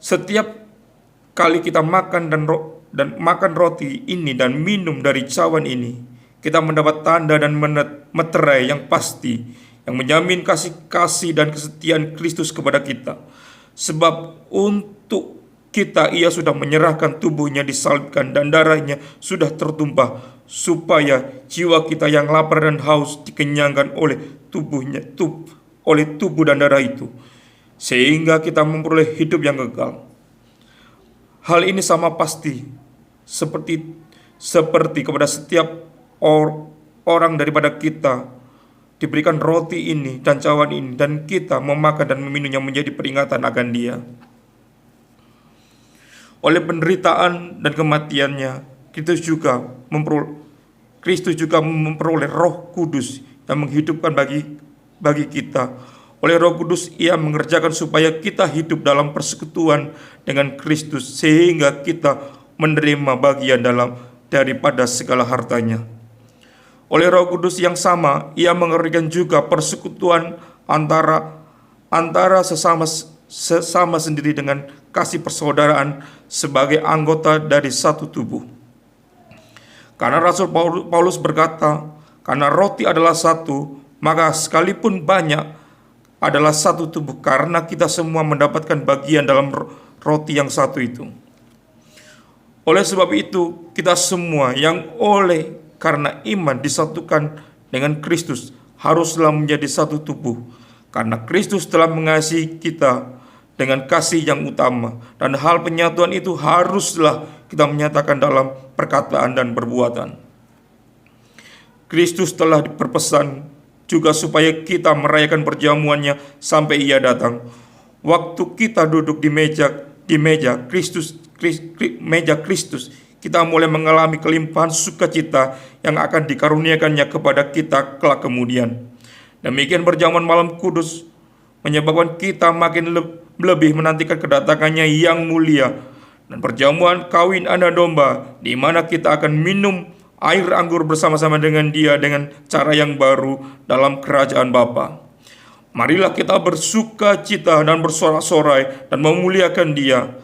Setiap kali kita makan makan roti ini dan minum dari cawan ini, kita mendapat tanda dan meterai yang pasti yang menjamin kasih dan kesetiaan Kristus kepada kita. Sebab untuk kita Ia sudah menyerahkan tubuhnya disalibkan dan darahnya sudah tertumpah, supaya jiwa kita yang lapar dan haus dikenyangkan oleh tubuh dan darah itu, sehingga kita memperoleh hidup yang kekal. Hal ini sama pasti seperti kepada setiap orang daripada kita diberikan roti ini dan cawan ini, dan kita memakan dan meminumnya menjadi peringatan akan Dia. Oleh penderitaan dan kematiannya, Kristus juga memperoleh Roh Kudus yang menghidupkan bagi kita. Oleh Roh Kudus Ia mengerjakan supaya kita hidup dalam persekutuan dengan Kristus, sehingga kita menerima bagian daripada segala hartanya. Oleh Roh Kudus yang sama, Ia mengerjakan juga persekutuan antara sesama sendiri dengan kasih persaudaraan sebagai anggota dari satu tubuh. Karena Rasul Paulus berkata, karena roti adalah satu, maka sekalipun banyak adalah satu tubuh, karena kita semua mendapatkan bagian dalam roti yang satu itu. Oleh sebab itu, kita semua yang karena iman disatukan dengan Kristus haruslah menjadi satu tubuh, karena Kristus telah mengasihi kita dengan kasih yang utama, dan hal penyatuan itu haruslah kita menyatakan dalam perkataan dan perbuatan. Kristus telah berpesan juga supaya kita merayakan perjamuannya sampai Ia datang. Waktu kita duduk di meja Kristus, kita mulai mengalami kelimpahan sukacita yang akan dikaruniakannya kepada kita kelak kemudian. Demikian perjamuan malam kudus menyebabkan kita makin lebih menantikan kedatangannya yang mulia, dan perjamuan kawin anak domba, di mana kita akan minum air anggur bersama-sama dengan Dia dengan cara yang baru dalam kerajaan Bapa. Marilah kita bersuka cita dan bersorak-sorai dan memuliakan Dia,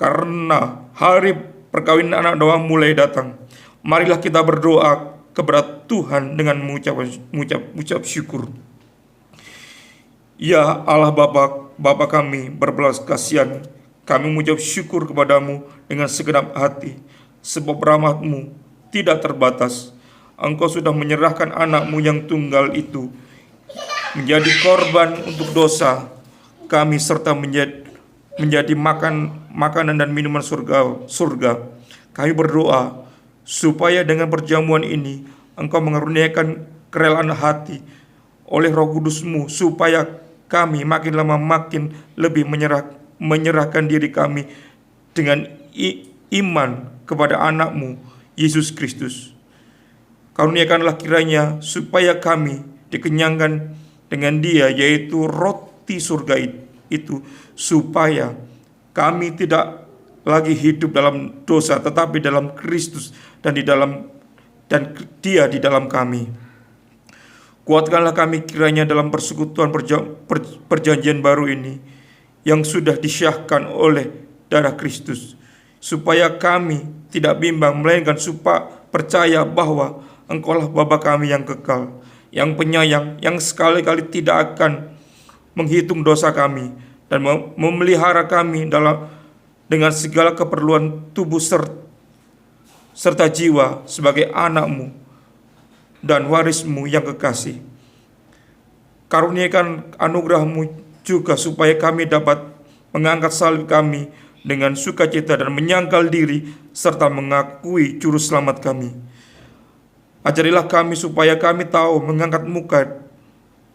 karena hari perkawinan anak domba mulai datang. Marilah kita berdoa kepada Tuhan dengan mengucap syukur. Ya Allah Bapa kami berbelas kasihan, kami mengucap syukur kepadamu dengan segenap hati, sebab rahmat-Mu tidak terbatas. Engkau sudah menyerahkan anak-Mu yang tunggal itu menjadi korban untuk dosa kami, serta menjadi makanan dan minuman surga. Kami berdoa supaya dengan perjamuan ini Engkau mengaruniakan kerelaan hati oleh Roh Kudus-Mu, supaya kami makin lama makin lebih menyerahkan diri kami dengan iman kepada anak-Mu Yesus Kristus. Karuniakanlah kiranya supaya kami dikenyangkan dengan Dia, yaitu roti surga itu, supaya kami tidak lagi hidup dalam dosa, tetapi dalam Kristus dan Dia di dalam kami. Kuatkanlah kami kiranya dalam persekutuan perjanjian baru ini yang sudah disyahkan oleh darah Kristus, supaya kami tidak bimbang, melainkan percaya bahwa Engkaulah Bapa kami yang kekal, yang penyayang, yang sekali-kali tidak akan menghitung dosa kami, dan memelihara kami dengan segala keperluan tubuh serta jiwa sebagai anak-Mu dan waris-Mu yang kekasih. Karuniakan anugerah-Mu juga supaya kami dapat mengangkat salib kami dengan sukacita dan menyangkal diri serta mengakui juru selamat kami. Ajarilah kami supaya kami tahu mengangkat muka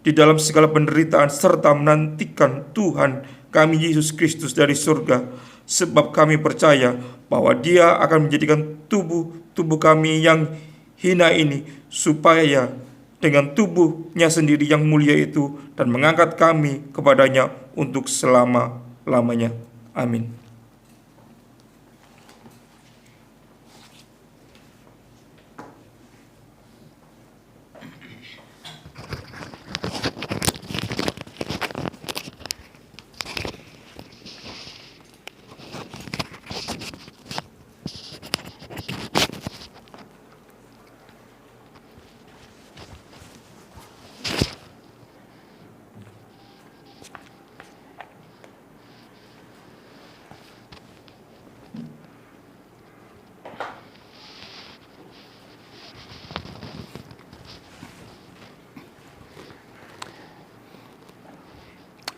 di dalam segala penderitaan serta menantikan Tuhan kami Yesus Kristus dari surga, sebab kami percaya bahwa Dia akan menjadikan tubuh kami yang hina ini supaya dengan tubuhnya sendiri yang mulia itu, dan mengangkat kami kepadanya untuk selama-lamanya. Amin.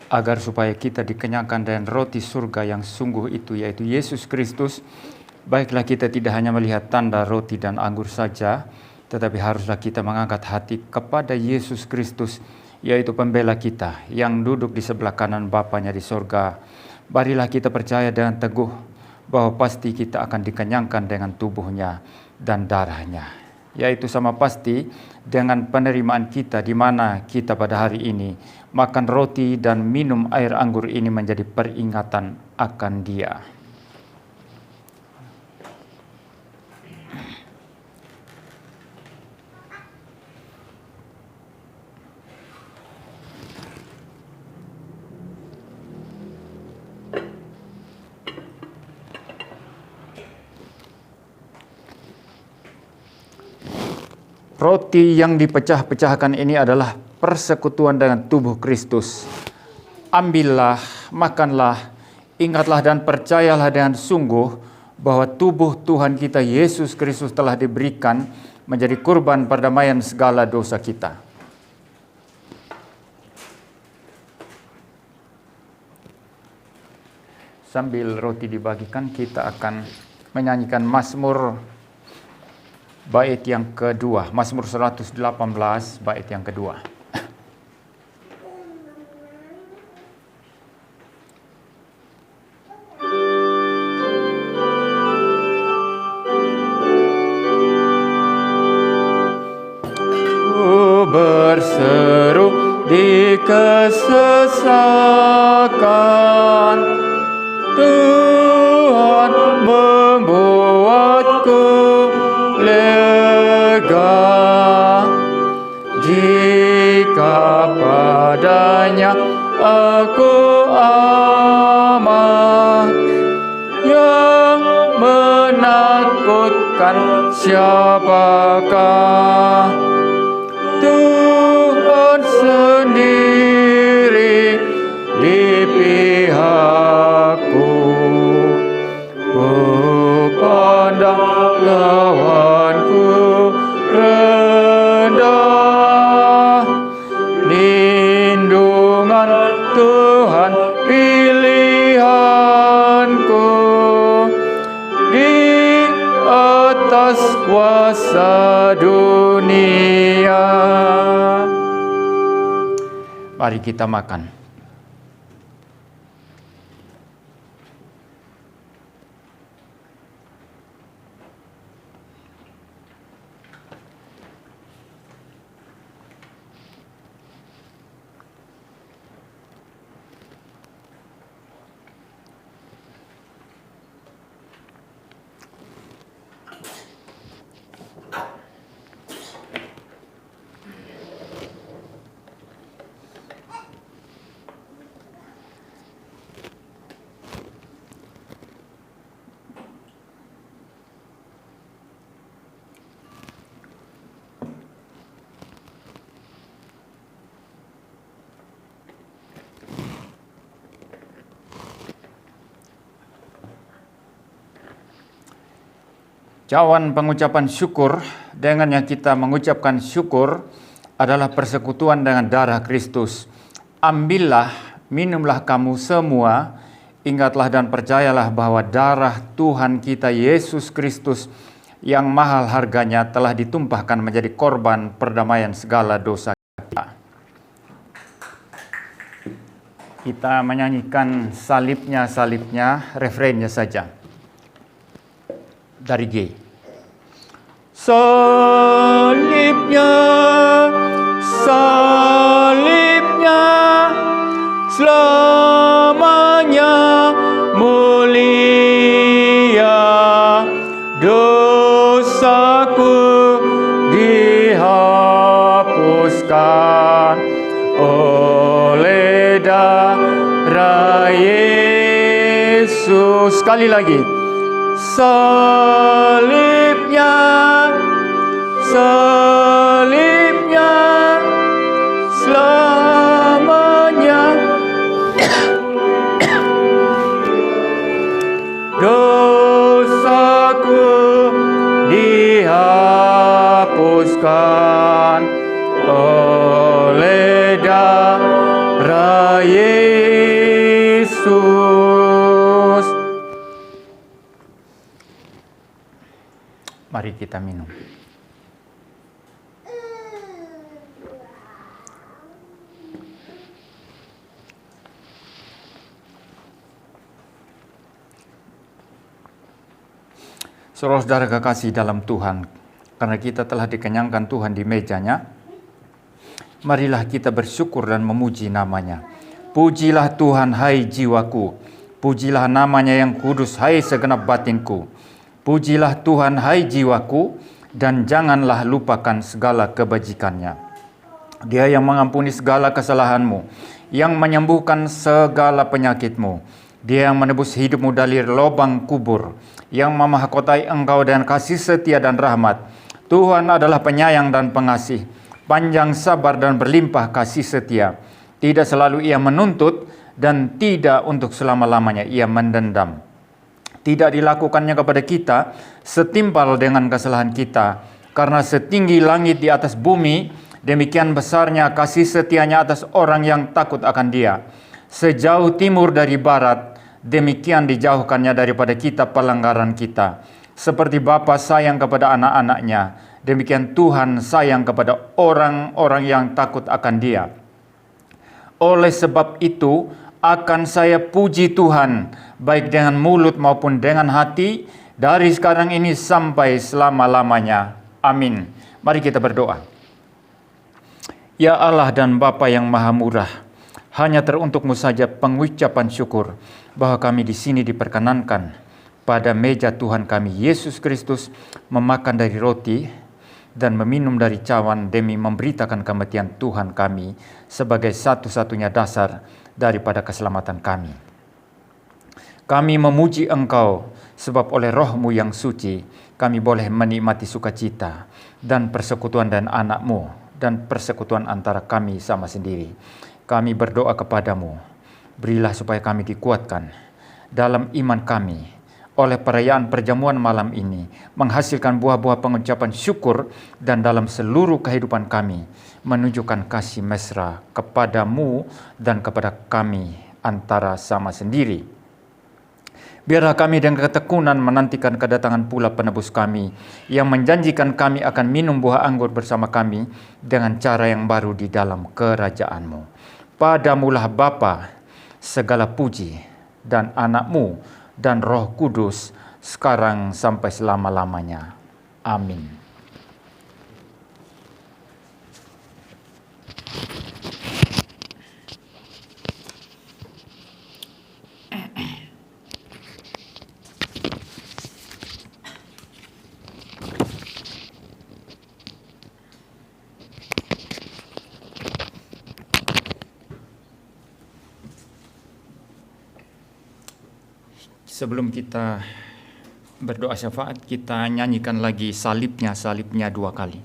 Agar supaya kita dikenyangkan dengan roti surga yang sungguh itu, yaitu Yesus Kristus, baiklah kita tidak hanya melihat tanda roti dan anggur saja, tetapi haruslah kita mengangkat hati kepada Yesus Kristus, yaitu pembela kita yang duduk di sebelah kanan Bapanya di sorga. Marilah kita percaya dengan teguh bahwa pasti kita akan dikenyangkan dengan tubuhnya dan darahnya, yaitu sama pasti dengan penerimaan kita, di mana kita pada hari ini makan roti dan minum air anggur ini menjadi peringatan akan Dia. Roti yang dipecah-pecahkan ini adalah persekutuan dengan tubuh Kristus. Ambillah, makanlah, ingatlah dan percayalah dengan sungguh bahwa tubuh Tuhan kita Yesus Kristus telah diberikan menjadi kurban perdamaian segala dosa kita. Sambil roti dibagikan, kita akan menyanyikan Mazmur bait yang kedua, Mazmur 118 bait yang kedua. Berseru di kesesakan, Tuhan membuatku lega. Jika padanya aku aman, yang menakutkan siapakah? Tuhan sendiri di pihakku. Kupandang lawanku rendah, lindungan Tuhan pilihanku. Di atas kuasa dunia. Mari kita makan. Cawan pengucapan syukur dengan yang kita mengucapkan syukur adalah persekutuan dengan darah Kristus. Ambillah, minumlah kamu semua, ingatlah dan percayalah bahwa darah Tuhan kita Yesus Kristus yang mahal harganya telah ditumpahkan menjadi korban perdamaian segala dosa kita. Kita menyanyikan salibnya, refrennya saja. Dari G. Salibnya, salibnya, selamanya mulia, dosaku dihapuskan oleh darah Yesus. Sekali lagi. Salibnya, salibnya, selamanya dosaku dihapuskan oleh darah Yesus. Mari kita minum. Saudara-saudara kekasih dalam Tuhan, karena kita telah dikenyangkan Tuhan di mejanya, marilah kita bersyukur dan memuji namanya. Pujilah Tuhan, hai jiwaku. Pujilah namanya yang kudus, hai segenap batinku. Pujilah Tuhan, hai jiwaku, dan janganlah lupakan segala kebajikannya. Dia yang mengampuni segala kesalahanmu, yang menyembuhkan segala penyakitmu. Dia yang menebus hidupmu dari lubang kubur, yang memahkotai engkau dengan kasih setia dan rahmat. Tuhan adalah penyayang dan pengasih, panjang sabar dan berlimpah kasih setia. Tidak selalu Ia menuntut dan tidak untuk selama-lamanya Ia mendendam. Tidak dilakukannya kepada kita setimpal dengan kesalahan kita, karena setinggi langit di atas bumi, demikian besarnya kasih setianya atas orang yang takut akan Dia. Sejauh timur dari barat, demikian dijauhkannya daripada kita pelanggaran kita. Seperti Bapa sayang kepada anak-anaknya, demikian Tuhan sayang kepada orang-orang yang takut akan Dia. Oleh sebab itu, akan saya puji Tuhan, baik dengan mulut maupun dengan hati, dari sekarang ini sampai selama-lamanya. Amin. Mari kita berdoa. Ya Allah dan Bapa yang Maha Murah, hanya teruntuk-Mu saja pengucapan syukur bahwa kami di sini diperkenankan pada meja Tuhan kami Yesus Kristus memakan dari roti dan meminum dari cawan demi memberitakan kematian Tuhan kami sebagai satu-satunya dasar daripada keselamatan kami. Kami memuji Engkau sebab oleh Roh-Mu yang suci kami boleh menikmati sukacita dan persekutuan dan anak-Mu dan persekutuan antara kami sama sendiri. Kami berdoa kepadamu, berilah supaya kami dikuatkan dalam iman kami oleh perayaan perjamuan malam ini, menghasilkan buah-buah pengucapan syukur dan dalam seluruh kehidupan kami menunjukkan kasih mesra kepadamu dan kepada kami antara sama sendiri. Biarlah kami dengan ketekunan menantikan kedatangan pula penebus kami yang menjanjikan kami akan minum buah anggur bersama kami dengan cara yang baru di dalam kerajaan-Mu. Padamulah Bapa segala puji dan anak-Mu dan Roh Kudus sekarang sampai selama-lamanya. Amin. Sebelum kita berdoa syafaat, kita nyanyikan lagi salibnya 2 kali.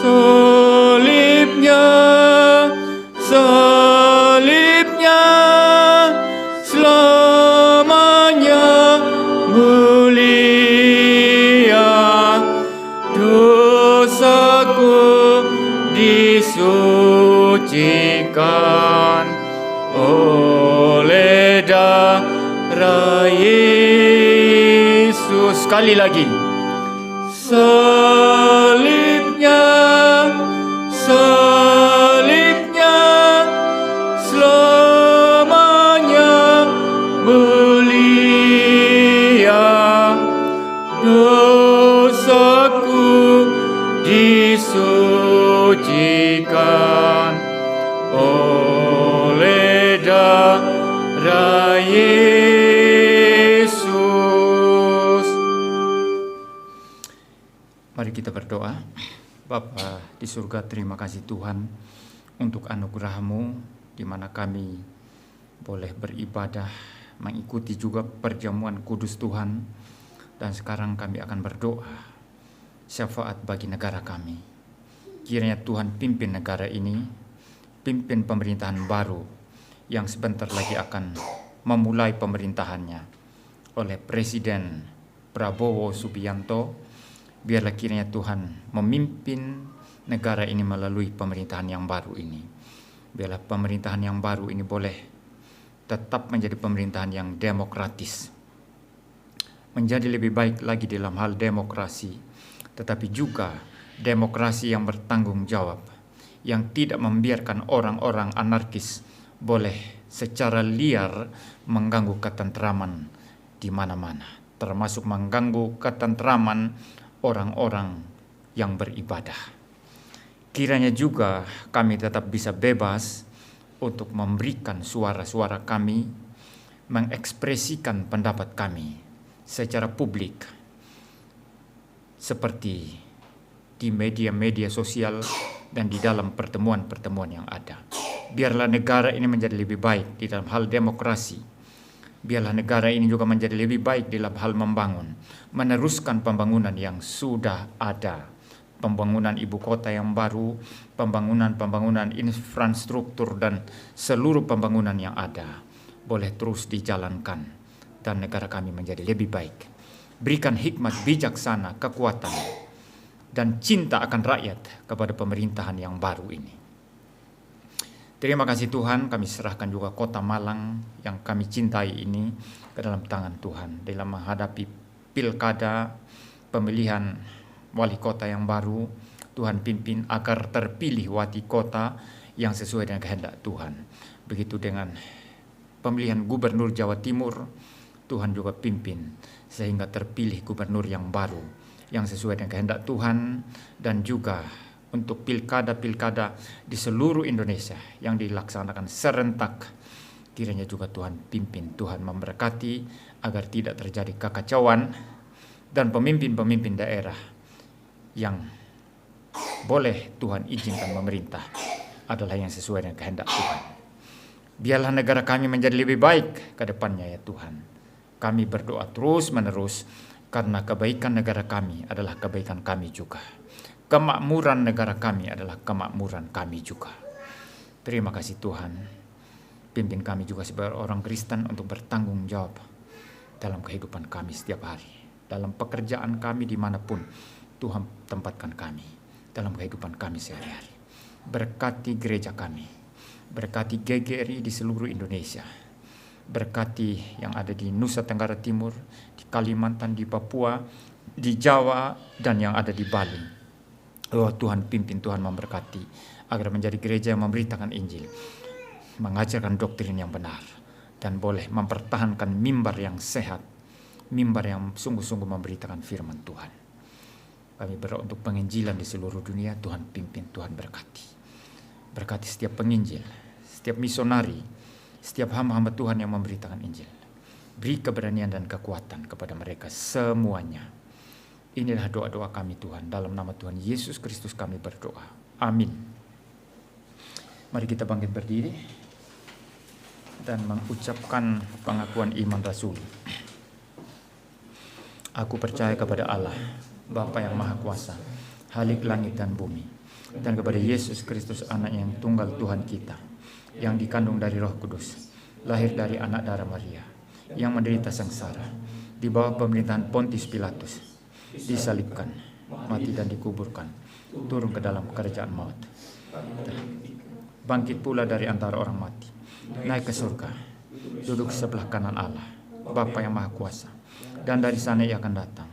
Salibnya selamanya mulia, dosaku disucikan oleh darah Yesus. Sekali lagi, salibnya selamanya mulia, dosaku disucikan oleh darah Yesus. Mari kita berdoa. Bapa di surga, terima kasih Tuhan untuk anugerah-Mu di mana kami boleh beribadah, mengikuti juga perjamuan kudus Tuhan. Dan sekarang kami akan berdoa syafaat bagi negara kami. Kiranya Tuhan pimpin negara ini, pimpin pemerintahan baru yang sebentar lagi akan memulai pemerintahannya oleh Presiden Prabowo Subianto. Biarlah kiranya Tuhan memimpin negara ini melalui pemerintahan yang baru ini. Biarlah pemerintahan yang baru ini boleh tetap menjadi pemerintahan yang demokratis, menjadi lebih baik lagi dalam hal demokrasi, tetapi juga demokrasi yang bertanggung jawab, yang tidak membiarkan orang-orang anarkis boleh secara liar mengganggu ketentraman di mana-mana, termasuk mengganggu ketentraman orang-orang yang beribadah. Kiranya juga kami tetap bisa bebas untuk memberikan suara-suara kami, mengekspresikan pendapat kami secara publik, seperti di media-media sosial dan di dalam pertemuan-pertemuan yang ada. Biarlah negara ini menjadi lebih baik di dalam hal demokrasi. Biarlah negara ini juga menjadi lebih baik dalam hal membangun, meneruskan pembangunan yang sudah ada. Pembangunan ibu kota yang baru, pembangunan infrastruktur dan seluruh pembangunan yang ada boleh terus dijalankan dan negara kami menjadi lebih baik. Berikan hikmat bijaksana, kekuatan, dan cinta akan rakyat kepada pemerintahan yang baru ini. Terima kasih Tuhan, kami serahkan juga kota Malang yang kami cintai ini ke dalam tangan Tuhan dalam menghadapi pilkada, pemilihan wali kota yang baru. Tuhan pimpin agar terpilih wali kota yang sesuai dengan kehendak Tuhan. Begitu dengan pemilihan gubernur Jawa Timur, Tuhan juga pimpin sehingga terpilih gubernur yang baru yang sesuai dengan kehendak Tuhan. Dan juga untuk pilkada-pilkada di seluruh Indonesia yang dilaksanakan serentak, kiranya juga Tuhan pimpin, Tuhan memberkati agar tidak terjadi kekacauan, dan pemimpin-pemimpin daerah yang boleh Tuhan izinkan memerintah adalah yang sesuai dengan kehendak Tuhan. Biarlah negara kami menjadi lebih baik ke depannya ya Tuhan. Kami berdoa terus menerus karena kebaikan negara kami adalah kebaikan kami juga. Kemakmuran negara kami adalah kemakmuran kami juga. Terima kasih Tuhan. Pimpin kami juga sebagai orang Kristen untuk bertanggung jawab dalam kehidupan kami setiap hari. Dalam pekerjaan kami dimanapun Tuhan tempatkan kami, dalam kehidupan kami sehari-hari. Berkati gereja kami, berkati GGRI di seluruh Indonesia, berkati yang ada di Nusa Tenggara Timur, di Kalimantan, di Papua, di Jawa, dan yang ada di Bali. Oh Tuhan pimpin, Tuhan memberkati agar menjadi gereja yang memberitakan Injil, mengajarkan doktrin yang benar, dan boleh mempertahankan mimbar yang sehat, mimbar yang sungguh-sungguh memberitakan firman Tuhan. Kami berdoa untuk penginjilan di seluruh dunia. Tuhan pimpin, Tuhan berkati. Berkati setiap penginjil, setiap misionari, setiap hamba-hamba Tuhan yang memberitakan Injil. Beri keberanian dan kekuatan kepada mereka semuanya. Inilah doa-doa kami Tuhan. Dalam nama Tuhan Yesus Kristus kami berdoa. Amin. Mari kita bangkit berdiri dan mengucapkan pengakuan iman Rasul. Aku percaya kepada Allah, Bapa yang Maha Kuasa, Halik langit dan bumi, dan kepada Yesus Kristus anak yang tunggal Tuhan kita, yang dikandung dari Roh Kudus, lahir dari anak darah Maria, yang menderita sengsara, di bawah pemerintahan Pontius Pilatus, disalibkan, mati dan dikuburkan, turun ke dalam kerajaan maut, bangkit pula dari antara orang mati, naik ke surga, duduk sebelah kanan Allah, Bapa yang Maha Kuasa, dan dari sana ia akan datang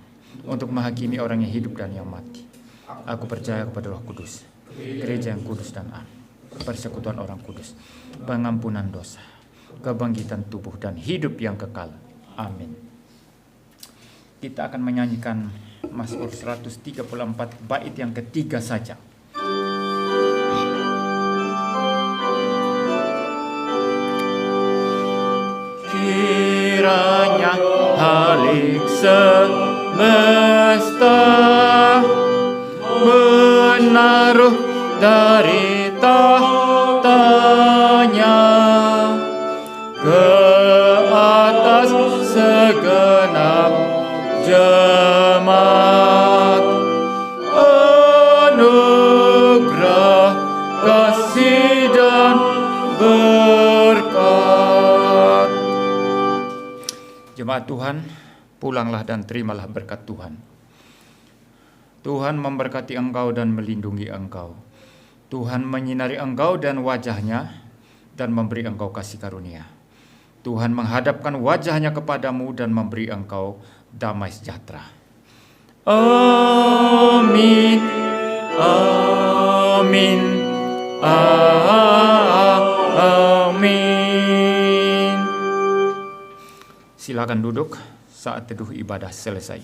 untuk menghakimi orang yang hidup dan yang mati. Aku percaya kepada Roh Kudus, gereja yang kudus dan am, persekutuan orang kudus, pengampunan dosa, kebangkitan tubuh dan hidup yang kekal. Amin. Kita akan menyanyikan Mazmur 134 bait yang ketiga saja. Kiranya halik semesta menaruh dari tahtanya ke atas segenap jemaat, anugerah, kasih dan berkat. Jemaat Tuhan, pulanglah dan terimalah berkat Tuhan. Tuhan memberkati engkau dan melindungi engkau. Tuhan menyinari engkau dan wajahnya dan memberi engkau kasih karunia. Tuhan menghadapkan wajahnya kepadamu dan memberi engkau damai sejahtera. Amin. Amin. Amin. Silakan duduk saat teduh ibadah selesai.